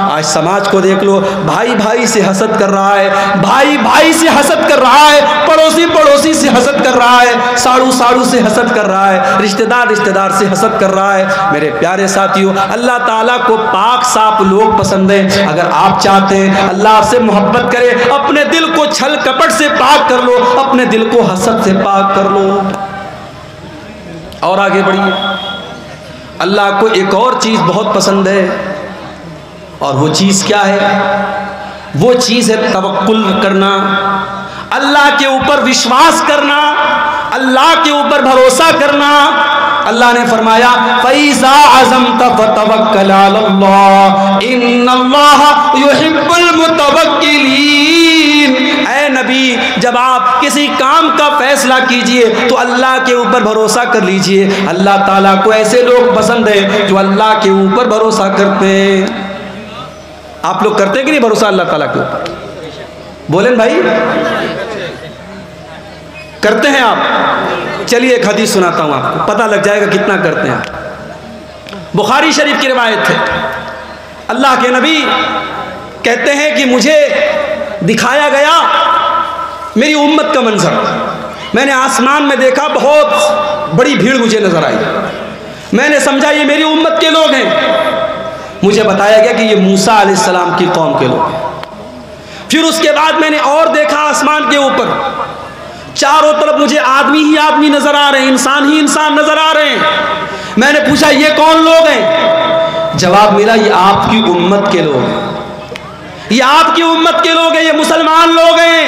आज समाज को देख लो, भाई भाई से हसद कर रहा है, भाई भाई से हसद कर रहा है, पड़ोसी पड़ोसी से हसद कर रहा है, साड़ू साड़ू से हसद कर रहा है, रिश्तेदार रिश्तेदार से हसद कर रहा है। मेरे प्यारे साथियों, अल्लाह ताला को पाक साफ लोग पसंद हैं। अगर आप चाहते हैं अल्लाह आपसे मोहब्बत करे, अपने दिल को छल कपट से पाक कर लो, अपने दिल को हसद से पाक कर लो और आगे बढ़िए। अल्लाह को एक और चीज़ बहुत पसंद है, और वो चीज़ क्या है? वो चीज़ है तवक्कुल करना, अल्लाह के ऊपर विश्वास करना, अल्लाह के ऊपर भरोसा करना। अल्लाह ने फरमाया, फैज़ा अज़मत फतवक्कल अलल्लाह इन्नल्लाह युहिब्बुल मुतवक्किलीन। ऐ नबी, जब आप किसी काम का फैसला कीजिए तो अल्लाह के ऊपर भरोसा कर लीजिए। अल्लाह ताला को ऐसे लोग पसंद है जो अल्लाह के ऊपर भरोसा करते हैं। आप लोग करते हैं कि नहीं भरोसा अल्लाह ताला के ऊपर? बोलें भाई, करते हैं आप? चलिए एक हदीस सुनाता हूं आपको, पता लग जाएगा कितना करते हैं। बुखारी शरीफ की रिवायत है, अल्लाह के नबी कहते हैं कि मुझे दिखाया गया मेरी उम्मत का मंजर। मैंने आसमान में देखा, बहुत बड़ी भीड़ मुझे नजर आई। मैंने समझा ये मेरी उम्मत के लोग हैं। मुझे बताया गया कि ये मूसा अलैहिस्सलाम की कौम के लोग हैं। फिर उसके बाद मैंने और देखा, आसमान के ऊपर चारों तरफ मुझे आदमी ही आदमी नजर आ रहे हैं, इंसान ही इंसान नजर आ रहे हैं। मैंने पूछा ये कौन लोग हैं? जवाब मिला, ये आपकी उम्मत के लोग हैं, ये आपकी उम्मत के लोग हैं, ये मुसलमान लोग हैं।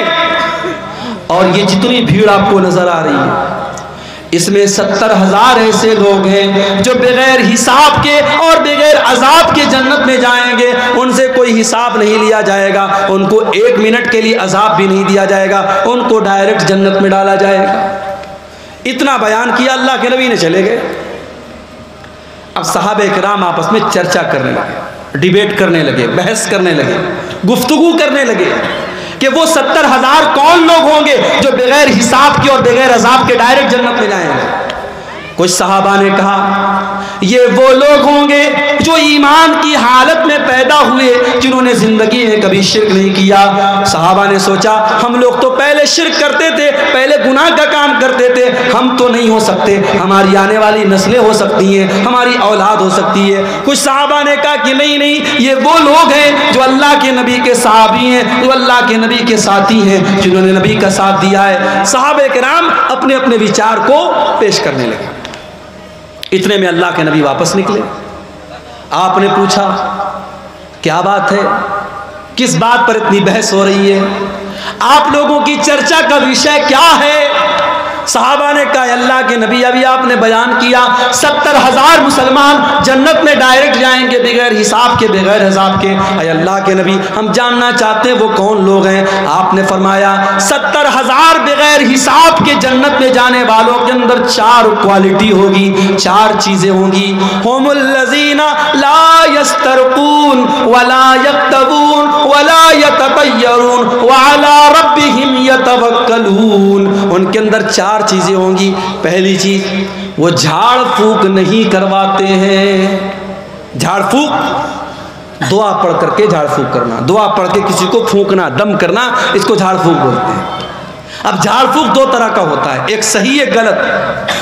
और ये जितनी भीड़ आपको नजर आ रही है, इसमें 70,000 ऐसे लोग हैं जो बगैर हिसाब के और बगैर अजाब के जन्नत में जाएंगे। उनसे कोई हिसाब नहीं लिया जाएगा, उनको 1 मिनट के लिए अजाब भी नहीं दिया जाएगा, उनको डायरेक्ट जन्नत में डाला जाएगा। इतना बयान किया, अल्लाह के नबी ने चले गए। अब सहाबे किराम आपस में चर्चा करने लगे, डिबेट करने लगे, बहस करने लगे, गुफ्तगू करने लगे कि वो 70,000 कौन लोग होंगे जो बगैर हिसाब के और बगैर अजाब के डायरेक्ट जन्नत में जाएंगे। कुछ सहाबा ने कहा ये वो लोग होंगे जो ईमान की हालत में पैदा हुए, जिन्होंने जिंदगी में कभी शिर्क नहीं किया। सहाबा ने सोचा हम लोग तो पहले शिर्क करते थे, पहले गुनाह का काम करते थे, हम तो नहीं हो सकते, हमारी आने वाली नस्लें हो सकती हैं, हमारी औलाद हो सकती है। कुछ सहाबा ने कहा कि नहीं नहीं, ये वो लोग हैं जो अल्लाह के नबी के सहाबी हैं, जो अल्लाह के नबी के साथी हैं, जिन्होंने नबी का साथ दिया है। सहाबे किराम अपने अपने विचार को पेश करने लगे। इतने में अल्लाह के नबी वापस निकले। आपने पूछा क्या बात है, किस बात पर इतनी बहस हो रही है? आप लोगों की चर्चा का विषय क्या है? सहाबा ने कहा, अल्लाह के नबी, अभी आपने बयान किया 70,000 मुसलमान जन्नत में डायरेक्ट जाएंगे बगैर हिसाब के, बगैर हिसाब के। अरे अल्लाह के नबी, हम जानना चाहते हैं वो कौन लोग हैं। आपने फरमाया 70,000 बगैर हिसाब के जन्नत में जाने वालों के अंदर 4 क्वालिटी होगी, 4 चीजें होंगी। हुमुल्लज़ीना ला यस्तरकून वला यक्तबून वला यततय्यरून व अला रब्बिहिम यतवक्कलून। उनके अंदर 4 चीजें होंगी। पहली चीज, वो झाड़ फूक नहीं करवाते हैं। झाड़ फूक, दुआ पढ़ करके झाड़ फूक करना, दुआ पढ़ के किसी को फूकना, दम करना, इसको झाड़ फूक बोलते हैं। अब झाड़ फूक 2 तरह का होता है, एक सही एक गलत।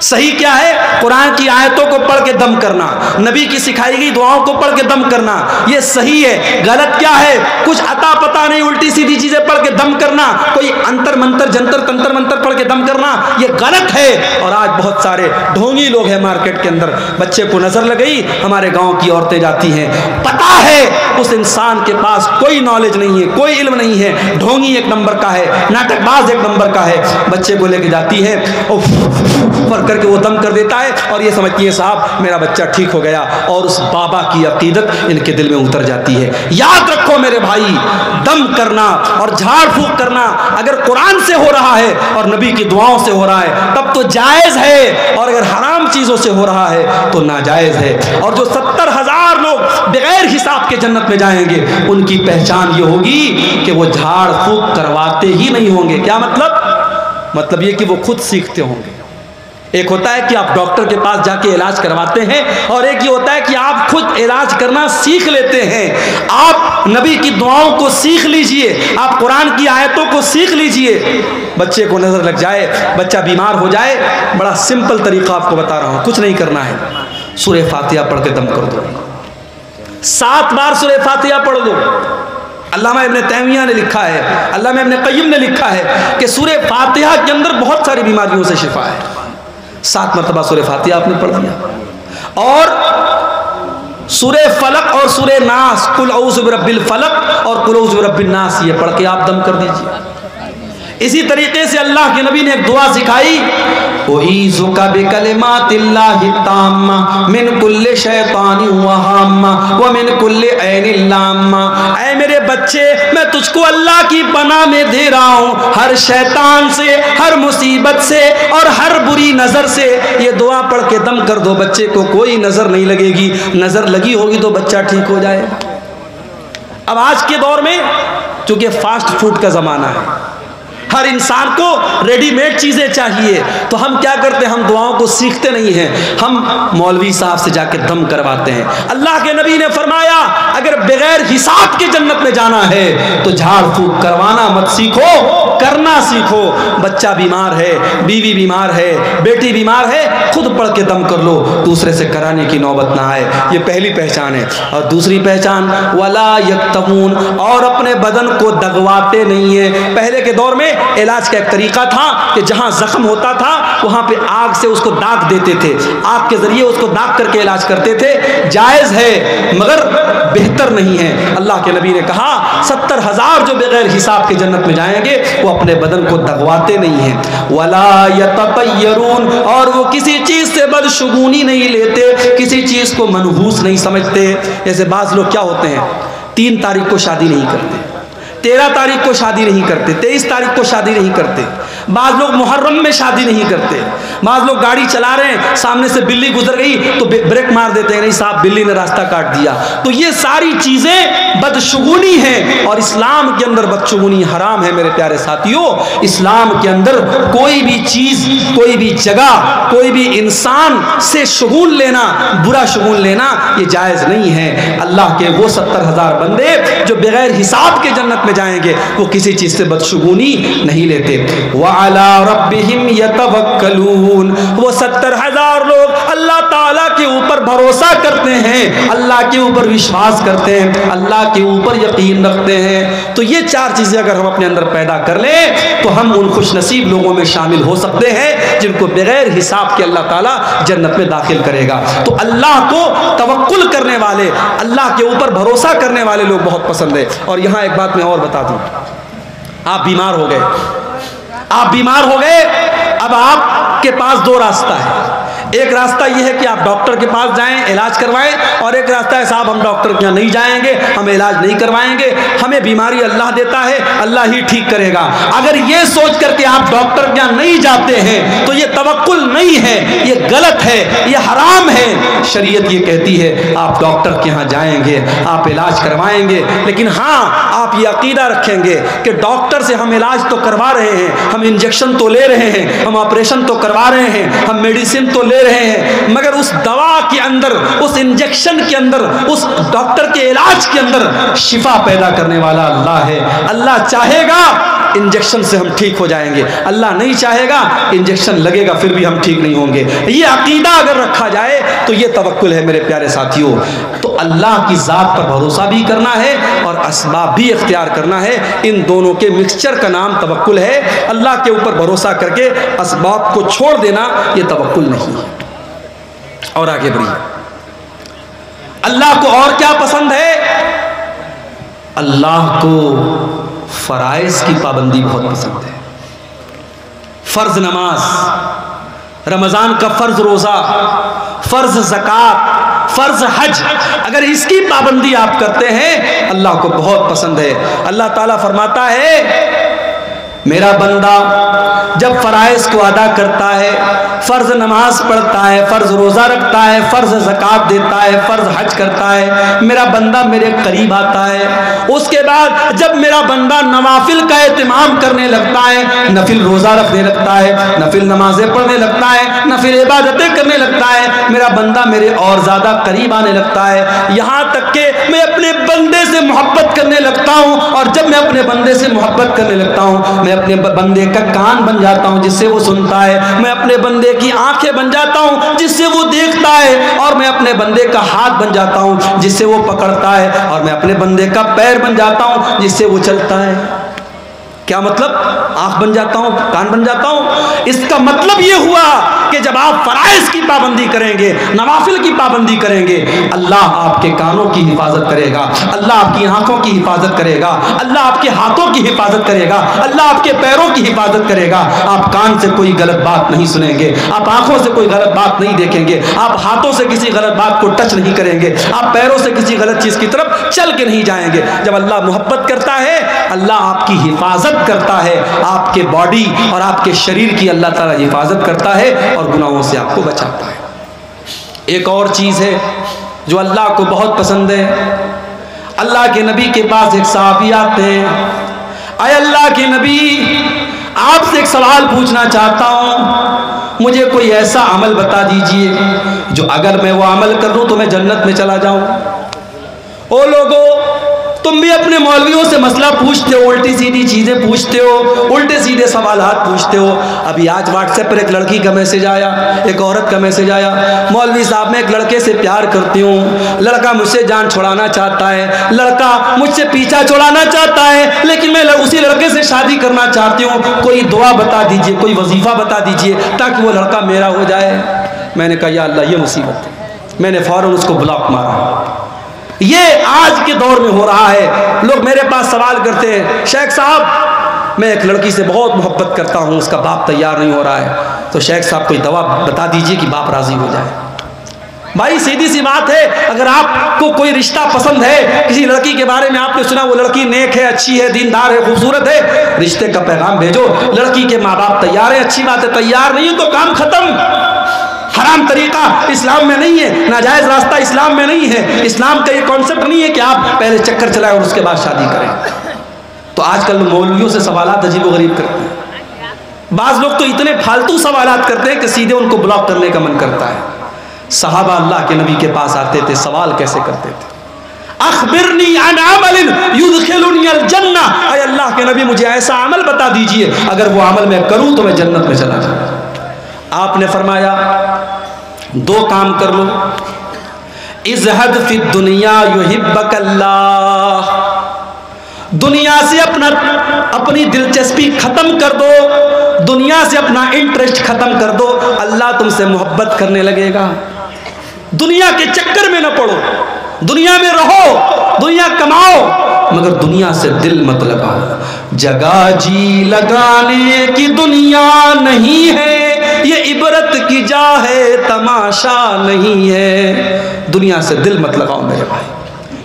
सही क्या है? कुरान की आयतों को पढ़ के दम करना, नबी की सिखाई गई दुआओं को पढ़ के दम करना, ये सही है। गलत क्या है? कुछ अता पता नहीं उल्टी सीधी चीजें पढ़ के दम करना, कोई अंतर मंतर जंतर तंत्र मंत्र पढ़ के दम करना, ये गलत है। और आज बहुत सारे ढोंगी लोग हैं मार्केट के अंदर। बच्चे को नजर लग गई, हमारे गांव की औरतें जाती हैं, पता है उस इंसान के पास कोई नॉलेज नहीं है, कोई इल्म नहीं है, ढोंगी एक नंबर का है, नाटकबाज एक नंबर का है। बच्चे को लेके जाती है और करके वो दम कर देता है और ये समझती है साहब मेरा बच्चा ठीक हो गया, और उस बाबा की अकीदत इनके दिल में उतर जाती है। याद रखो मेरे भाई, दम करना और झाड़ फूक करना अगर कुरान से हो रहा है और नबी की दुआओं से हो रहा है तब तो जायज है, और अगर हराम चीजों से हो रहा है तो नाजायज है। और जो 70,000 लोग बगैर हिसाब के जन्नत में जाएंगे, उनकी पहचान ये होगी कि वो झाड़ फूक करवाते ही नहीं होंगे। क्या मतलब? मतलब ये कि वो खुद सीखते होंगे। एक होता है कि आप डॉक्टर के पास जाके इलाज करवाते हैं, और एक ये होता है कि आप खुद इलाज करना सीख लेते हैं। आप नबी की दुआओं को सीख लीजिए, आप कुरान की आयतों को सीख लीजिए। बच्चे को नजर लग जाए, बच्चा बीमार हो जाए, बड़ा सिंपल तरीका आपको बता रहा हूं, कुछ नहीं करना है। सूरह फातिहा पढ़ के दम कर दो, 7 बार सूरह फातिहा पढ़ दो। अल्लामा इब्न तैमिया ने लिखा है, अल्लामा इब्न क़य्यिम ने लिखा है कि सूरह फातिहा के अंदर बहुत सारी बीमारियों से शिफा है। 7 मरतबा सूरह फातिहा आपने पढ़ दिया। और सूरह फलक और सूरह नास, कुल औज़ु बिरब्बिल फलक और कुल औज़ु बिरब्बिन नास, ये पढ़ के आप दम कर दीजिए। इसी तरीके से अल्लाह के नबी ने एक दुआ सिखाई, उईज़ुका बिकलिमातिल्लाहि ताम्मा मिन कुल्लि शैतानिन व हाम्मा व मिन कुल्लि ऐनिन लाम्मा। ऐ मेरे बच्चे, मैं तुझको अल्लाह की पनाह में दे रहा हूँ हर शैतान से, हर मुसीबत से और हर बुरी नज़र से। ये दुआ पढ़ के दम कर दो, बच्चे को कोई नज़र नहीं लगेगी, नज़र लगी होगी तो बच्चा ठीक हो जाएगा। अब आज के दौर में चूंकि फास्ट फूड का ज़माना है, हर इंसान को रेडीमेड चीज़ें चाहिए, तो हम क्या करते हैं? हम दुआओं को सीखते नहीं हैं, हम मौलवी साहब से जाके दम करवाते हैं। अल्लाह के नबी ने फरमाया अगर बगैर हिसाब के जन्नत में जाना है तो झाड़ फूक करवाना मत सीखो, करना सीखो। बच्चा बीमार है, बीवी बीमार है, बेटी बीमार है, खुद पढ़ के दम कर लो, दूसरे से कराने की नौबत ना आए। ये पहली पहचान है। और दूसरी पहचान, वला यक्तमून, और अपने बदन को दगवाते नहीं है। पहले के दौर में इलाज का एक तरीका था कि जहां जख्म होता था वहां पे आग से उसको दाग देते थे, आग के जरिए उसको दाग करके इलाज करते थे। जायज है मगर बेहतर नहीं है। अल्लाह के नबी ने कहा 70,000 जो बगैर हिसाब के जन्नत में जाएंगे वो अपने बदन को दगवाते नहीं हैं। वला यततय्यरून, और वो किसी चीज से बदशुगुनी नहीं लेते, किसी चीज को मनहूस नहीं समझते। जैसे बाज लोग क्या होते हैं, 3 तारीख को शादी नहीं करते, 13 तारीख को शादी नहीं करते, 23 तारीख को शादी नहीं करते। बाज़ लोग मुहर्रम में शादी नहीं करते। बाज़ लोग गाड़ी चला रहे हैं, सामने से बिल्ली गुजर गई तो ब्रेक मार देते हैं, नहीं साहब बिल्ली ने रास्ता काट दिया। तो ये सारी चीज़ें बदशुगुनी हैं, और इस्लाम के अंदर बदशुगुनी हराम है। मेरे प्यारे साथियों, इस्लाम के अंदर कोई भी चीज़, कोई भी जगह, कोई भी इंसान से शुगुन लेना, बुरा शुगुन लेना, ये जायज़ नहीं है। अल्लाह के वो 70,000 बंदे जो बगैर हिसाब के जन्नत में जाएंगे, वो किसी चीज़ से बदशुगुनी नहीं लेते। वअला रब्बिहिम यतवक्कलून, वो 70,000 लोग अल्लाह ताला के ऊपर भरोसा करते हैं, अल्लाह के ऊपर विश्वास करते हैं, अल्लाह के ऊपर यकीन रखते हैं। तो ये 4 चीज़ें अगर हम अपने अंदर पैदा कर लें तो हम उन खुशनसीब लोगों में शामिल हो सकते हैं जिनको बगैर हिसाब के अल्लाह ताला जन्नत में दाखिल करेगा। तो अल्लाह को तवक्कुल करने वाले, अल्लाह के ऊपर भरोसा करने वाले लोग बहुत पसंद है। और यहाँ एक बात मैं और बता दूँ, आप बीमार हो गए, आप बीमार हो गए। अब आपके पास दो रास्ता है। एक रास्ता यह है कि आप डॉक्टर के पास जाएं, इलाज करवाएं, और एक रास्ता है साहब हम डॉक्टर के यहाँ नहीं जाएंगे, हम इलाज नहीं करवाएंगे, हमें बीमारी अल्लाह देता है, अल्लाह ही ठीक करेगा। अगर ये सोच करके आप डॉक्टर के यहाँ नहीं जाते हैं तो ये तवक्कुल नहीं है, ये गलत है, ये हराम है। शरीयत ये कहती है आप डॉक्टर के यहाँ जाएंगे, आप इलाज करवाएंगे, लेकिन हाँ आप ये अकीदा रखेंगे कि डॉक्टर से हम इलाज तो करवा रहे हैं, हम इंजेक्शन तो ले रहे हैं, हम ऑपरेशन तो करवा रहे हैं, हम मेडिसिन तो ले रहे हैं, मगर उस दवा के अंदर, उस इंजेक्शन के अंदर, उस डॉक्टर के इलाज के अंदर शिफा पैदा करने वाला अल्लाह है। अल्लाह चाहेगा इंजेक्शन से हम ठीक हो जाएंगे, अल्लाह नहीं चाहेगा इंजेक्शन लगेगा फिर भी हम ठीक नहीं होंगे। ये अकीदा अगर रखा जाए तो ये तवक्कुल है मेरे प्यारे साथियों। तो अल्लाह की ज़ात पर भरोसा भी करना है और असबाब भी इख्तियार करना है। इन दोनों के मिक्सचर का नाम तवक्कुल है। अल्लाह के ऊपर भरोसा करके असबाब को छोड़ देना ये तवक्कुल नहीं है। और आगे बढ़िए, अल्लाह को और क्या पसंद है? अल्लाह को फराइज की पाबंदी बहुत पसंद है। फर्ज नमाज, रमजान का फर्ज रोजा, फर्ज ज़कात, फर्ज हज, अगर इसकी पाबंदी आप करते हैं अल्लाह को बहुत पसंद है। अल्लाह ताला फरमाता है मेरा बंदा जब फराइज को अदा करता है, फ़र्ज़ नमाज पढ़ता है, फ़र्ज़ रोज़ा रखता है, फ़र्ज़ ज़कात देता है, फ़र्ज़ हज करता है, मेरा बंदा मेरे करीब आता है। उसके बाद जब मेरा बंदा नवाफिल का एहतमाम करने लगता है, नफिल रोज़ा रखने लगता है, नफिल नमाजें पढ़ने लगता है, नफिल इबादतें करने लगता है, मेरा बंदा मेरे और ज़्यादा करीब आने लगता है। यहाँ तक कि मैं अपने बंदे से मोहब्बत करने लगता हूँ, और जब मैं अपने बंदे से मोहब्बत करने लगता हूँ मैं अपने बंदे का कान बन जाता हूँ जिससे वो सुनता है, मैं अपने बंदे की आंखें बन जाता हूँ जिससे वो देखता है, और मैं अपने बंदे का हाथ बन जाता हूँ जिससे वो पकड़ता है, और मैं अपने बंदे का पैर बन जाता हूँ जिससे वो चलता है। क्या मतलब? आंख बन जाता हूँ, कान बन जाता हूँ। इसका मतलब ये हुआ कि जब आप फराइज की पाबंदी करेंगे, नवाफिल की पाबंदी करेंगे, अल्लाह आपके कानों की हिफाजत करेगा, अल्लाह आपकी आंखों की हिफाजत करेगा, अल्लाह आपके हाथों की हिफाजत करेगा, अल्लाह आपके पैरों की हिफाजत करेगा। आप कान से कोई गलत बात नहीं सुनेंगे, आप आंखों से कोई गलत बात नहीं देखेंगे, आप हाथों से किसी गलत बात को टच नहीं करेंगे, आप पैरों से किसी गलत चीज की तरफ चल के नहीं जाएंगे। जब अल्लाह मोहब्बत करता है, अल्लाह आपकी हिफाजत करता है, आपके बॉडी और आपके शरीर की अल्लाह ताला हिफाजत करता है और गुनाहों से आपको बचाता है। एक और चीज़ है जो अल्लाह को बहुत पसंद है। अल्लाह के नबी के पास एक सहाबी आते हैं, आए अल्लाह के नबी आपसे एक सवाल पूछना चाहता हूँ, मुझे कोई ऐसा अमल बता दीजिए जो अगर मैं वो अमल कर लूँ तो मैं जन्नत में चला जाऊँ। ओ लोगो, तुम भी अपने मौलवियों से मसला पूछते हो, उल्टी सीधी चीज़ें पूछते हो, उल्टे सीधे सवालात पूछते हो। अभी आज व्हाट्सएप पर एक लड़की का मैसेज आया, एक औरत का मैसेज आया, मौलवी साहब मैं एक लड़के से प्यार करती हूँ, लड़का मुझसे जान छुड़ाना चाहता है, लड़का मुझसे पीछा छुड़ाना चाहता है, लेकिन मैं उसी लड़के से शादी करना चाहती हूँ, कोई दुआ बता दीजिए, कोई वजीफ़ा बता दीजिए ताकि वो लड़का मेरा हो जाए। मैंने कहा या अल्लाह ये मुसीबत है। मैंने फ़ौरन उसको ब्लॉक मारा। ये आज के दौर में हो रहा है। लोग मेरे पास सवाल करते हैं, शेख साहब मैं एक लड़की से बहुत मोहब्बत करता हूँ, उसका बाप तैयार नहीं हो रहा है, तो शेख साहब कोई दवा बता दीजिए कि बाप राज़ी हो जाए। भाई सीधी सी बात है, अगर आपको कोई रिश्ता पसंद है, किसी लड़की के बारे में आपने सुना वो लड़की नेक है, अच्छी है, दीनदार है, खूबसूरत है, रिश्ते का पैगाम भेजो। लड़की के माँ बाप तैयार है, अच्छी बात है, तैयार नहीं तो काम खत्म। हराम तरीका इस्लाम में नहीं है, नाजायज़ रास्ता इस्लाम में नहीं है। इस्लाम का ये कॉन्सेप्ट नहीं है कि आप पहले चक्कर चलाएं और उसके बाद शादी करें। तो आजकल मौलवियों से सवालात अजीबोगरीब करते हैं। बाज़ लोग तो इतने फालतू सवालात करते हैं कि सीधे उनको ब्लॉक करने का मन करता है। सहाबा अल्लाह के नबी के पास आते थे, सवाल कैसे करते थे, अखबिरनी अन अमलिन युदखिलुनी अल जन्ना, ऐ अल्लाह के नबी मुझे ऐसा अमल बता दीजिए अगर वो अमल मैं करूँ तो मैं जन्नत में चला जाऊँ। आपने फरमाया दो काम कर लो, इज़हद फी दुनिया युहिब्बकल्लाह, दुनिया से अपनी दिलचस्पी खत्म कर दो, दुनिया से अपना इंटरेस्ट खत्म कर दो, अल्लाह तुमसे मोहब्बत करने लगेगा। दुनिया के चक्कर में न पड़ो, दुनिया में रहो, दुनिया कमाओ, मगर दुनिया से दिल मत लगाओ। जगह जी लगाने की दुनिया नहीं है, ये इबरत की जा है, तमाशा नहीं है। दुनिया से दिल मत लगाओ मेरे भाई,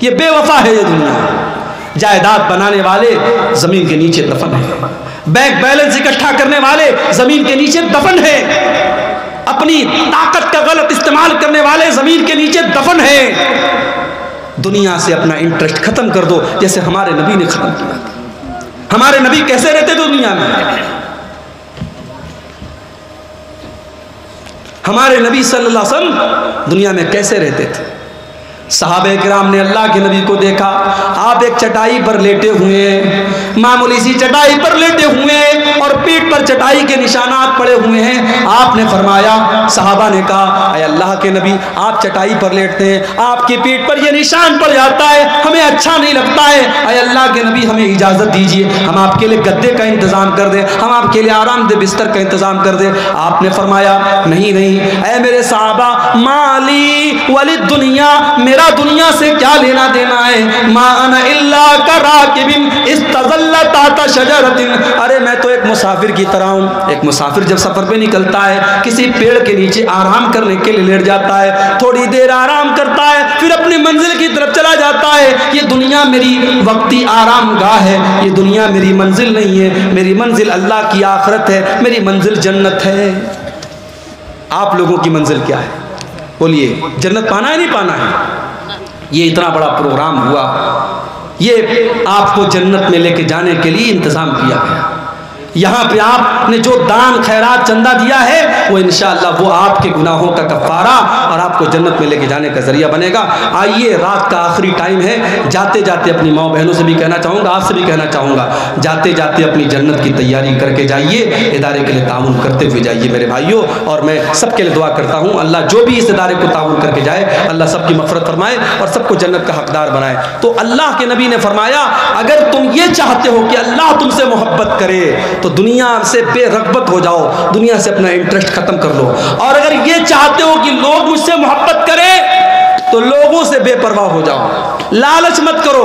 ये बेवफा है ये दुनिया। जायदाद बनाने वाले जमीन के नीचे दफन है, बैंक बैलेंस इकट्ठा करने वाले जमीन के नीचे दफन है, अपनी ताकत का गलत इस्तेमाल करने वाले जमीन के नीचे दफन है। दुनिया से अपना इंटरेस्ट खत्म कर दो, जैसे हमारे नबी ने खत्म किया था। हमारे नबी कैसे रहते थे दुनिया में? हमारे नबी सल्लल्लाहु अलैहि वसल्लम दुनिया में कैसे रहते थे? सहाबे किराम ने अल्लाह के नबी को देखा, आप एक चटाई पर लेटे हुए, मामूली सी चटाई पर लेटे हुए और पीठ पर चटाई के निशानात पड़े हुए हैं। आपने फरमाया, सहाबा ने कहा, अय अल्लाह के नबी आप चटाई पर लेटते हैं, आपकी पीठ पर यह निशान पड़ जाता है, हमें अच्छा नहीं लगता है। अय अल्लाह के नबी हमें इजाज़त दीजिए, हम आपके लिए गद्दे का इंतज़ाम कर दें, हम आपके लिए आरामदेह बिस्तर का इंतज़ाम कर दें। आपने फरमाया, नहीं नहीं ऐ मेरे सहाबा, माली वली दुनिया, मेरा दुनिया से क्या लेना देना है। मा अना इल्ला कराकिबिन इस्तज़ल्ला ताता शजरतिन, अरे मैं तो एक मुसाफिर की तरह हूँ। एक मुसाफिर जब सफर पे निकलता है, किसी पेड़ के नीचे आराम करने के लिए लेट जाता है, थोड़ी देर आराम करता है, फिर अपनी मंजिल की तरफ चला जाता है। ये दुनिया मेरी वक्ती आराम गाह है, ये दुनिया मेरी मंजिल नहीं है, मेरी मंजिल अल्लाह की आखिरत है, मेरी मंजिल जन्नत है। आप लोगों की मंजिल क्या है? बोलिए, जन्नत पाना है नहीं पाना है? ये इतना बड़ा प्रोग्राम हुआ, ये आपको जन्नत में लेके जाने के लिए इंतज़ाम किया गया। यहाँ पे आपने जो दान खैरात चंदा दिया है, वो इंशाअल्लाह वो आपके गुनाहों का कफ़ारा और आपको जन्नत में लेके जाने का ज़रिया बनेगा। आइए, रात का आखिरी टाइम है, जाते जाते अपनी माँ बहनों से भी कहना चाहूँगा, आपसे भी कहना चाहूँगा, जाते जाते अपनी जन्नत की तैयारी करके जाइए, इदारे के लिए ताउन करते हुए जाइए मेरे भाइयों। और मैं सबके लिए दुआ करता हूँ, अल्लाह जो भी इस इदारे को ताउन करके जाए, अल्लाह सबकी मग़फ़िरत फरमाए और सबको जन्नत का हकदार बनाए। तो अल्लाह के नबी ने फरमाया, अगर तुम ये चाहते हो कि अल्लाह तुमसे मोहब्बत करे तो दुनिया से बेरग़बत हो जाओ, दुनिया से अपना इंटरेस्ट खत्म कर लो। और अगर ये चाहते हो कि लोग मुझसे मोहब्बत करें तो लोगों से बेपरवाह हो जाओ, लालच मत करो,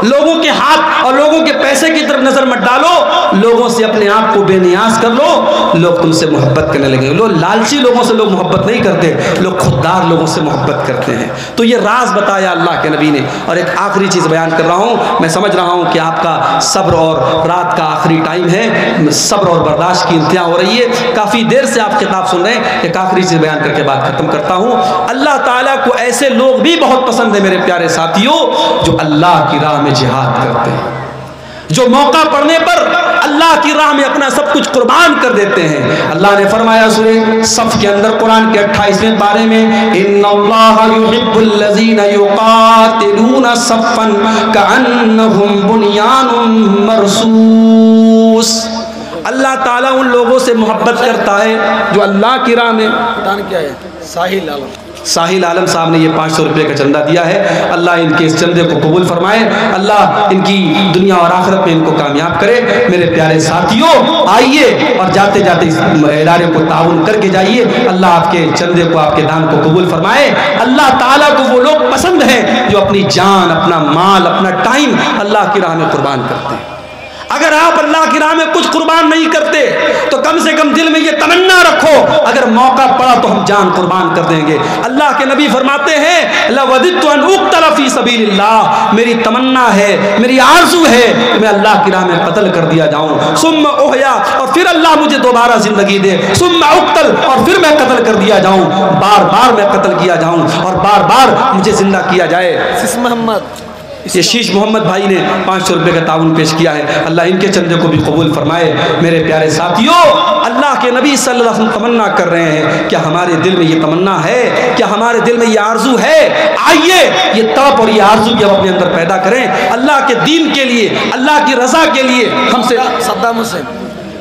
लोगों के हाथ और लोगों के पैसे की तरफ नजर मत डालो, लोगों से अपने आप को बेनियाज कर लो, लोग तुमसे मोहब्बत करने लगेंगे। लोग लालची लोगों से लोग मोहब्बत नहीं करते, लोग खुददार लोगों से मोहब्बत करते हैं। तो ये राज बताया अल्लाह के नबी ने। और एक आखिरी चीज़ बयान कर रहा हूँ, मैं समझ रहा हूँ कि आपका सब्र और रात का आखिरी टाइम है, सब्र और बर्दाश्त की इंतहा हो रही है, काफ़ी देर से आप किताब सुन रहे हैं। एक आखिरी चीज़ बयान करके बात खत्म करता हूँ। अल्लाह ताला को ऐसे लोग भी बहुत पसंद है मेरे प्यारे साथियों, जो अल्लाह की राह में जिहाद करते हैं, जो मौका पड़ने पर अल्लाह की राह में अपना सब कुछ कुर्बान कर देते हैं। अल्लाह ने फरमाया सूरह सफ के अंदर कुरान के 28वें पारे में, इन्नल्लाहा युहिब्बुल लज़ीना युक़ातिलूना सफ़्फ़न कअन्नहुम बुनियानुम मरसूस। अल्लाह ताला उन लोगों से मोहब्बत करता है जो अल्लाह की राह में। क्या है? साहिल आलम साहब ने ये 500 रुपये का चंदा दिया है। अल्लाह इनके इस चंदे को कबूल फरमाए, अल्लाह इनकी दुनिया और आखिरत में इनको कामयाब करे। मेरे प्यारे साथियों, आइए और जाते जाते इस इदारे को ताउन करके जाइए। अल्लाह आपके चंदे को, आपके दान को कबूल फरमाए। अल्लाह ताला को वो लोग पसंद हैं जो अपनी जान, अपना माल, अपना टाइम अल्लाह की राह में कुर्बान करते हैं। अगर आप अल्लाह की राह में कुछ कुर्बान नहीं करते तो कम से कम दिल में ये तमन्ना रखो, अगर मौका पड़ा तो हम जान कुर्बान कर देंगे। अल्लाह के नबी फरमाते हैं, लवदितु अन उक़्तला फ़ी सबीलिल्लाह, मेरी तमन्ना है, मेरी आरज़ू है कि मैं अल्लाह की राह में कत्ल कर दिया जाऊँ, सुम्मा उहया, और फिर अल्लाह मुझे दोबारा ज़िंदगी दे, सुम्मा उक़्तल, और फिर मैं कत्ल कर दिया जाऊँ, बार बार मैं कत्ल किया जाऊँ और बार बार मुझे जिंदा किया जाए। ये शीश मोहम्मद भाई ने 500 रुपये का ताउन पेश किया है। अल्लाह इनके चंदे को भी कबूल फरमाए। मेरे प्यारे साथियों, अल्लाह के नबी सल्लल्लाहु अलैहि वसल्लम तमन्ना कर रहे हैं, क्या हमारे दिल में ये तमन्ना है? क्या हमारे दिल में ये आरजू है? आइए ये तड़प और ये आरजू भी हम अपने अंदर पैदा करें, अल्लाह के दीन के लिए, अल्लाह की रज़ा के लिए। हमसे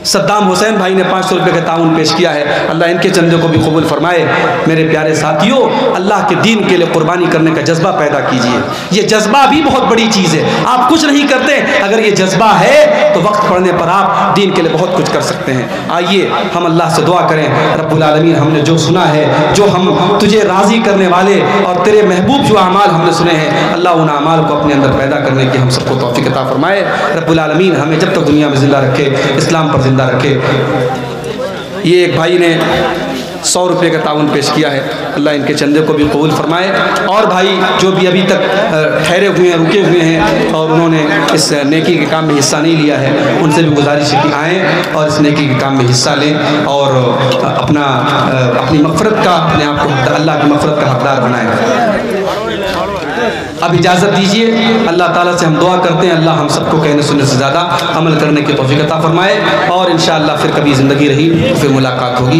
सद्दाम हुसैन भाई ने 500 रुपये का ताउन पेश किया है। अल्लाह इनके चंदे को भी कबूल फरमाए। मेरे प्यारे साथियों, अल्लाह के दीन के लिए कुर्बानी करने का जज्बा पैदा कीजिए। ये जज्बा भी बहुत बड़ी चीज़ है। आप कुछ नहीं करते, अगर ये जज्बा है तो वक्त पड़ने पर आप दीन के लिए बहुत कुछ कर सकते हैं। आइए हम अल्लाह से दुआ करें, रब्बुल आलमीन हमने जो सुना है, जो हम तुझे राज़ी करने वाले और तेरे महबूब जो अमाल हमने सुने हैं, अल्लाह उन अमाल को अपने अंदर पैदा करने की हम सबको तौफीक अता फरमाए। रब्बुल आलमीन हमें जब तक दुनिया में ज़िंदा रखे, इस्लाम पर ज़िंदा रखे। ये एक भाई ने 100 रुपये का ताउन पेश किया है, अल्लाह इनके चंदे को भी कबूल फरमाए। और भाई जो भी अभी तक ठहरे हुए हैं, रुके हुए हैं और उन्होंने इस नेकी के काम में हिस्सा नहीं लिया है, उनसे भी गुजारिश है कि आएँ और इस नेकी के काम में हिस्सा लें और अपनी मग़फ़िरत का, अपने आप को अल्लाह की मग़फ़िरत का हक़दार बनाएँ। अब इजाज़त दीजिए, अल्लाह ताला से हम दुआ करते हैं अल्लाह हम सबको कहने सुनने से ज़्यादा अमल करने की तौफ़ीक़ अता फ़रमाए और इंशाअल्लाह फिर कभी ज़िंदगी रही फिर मुलाकात होगी।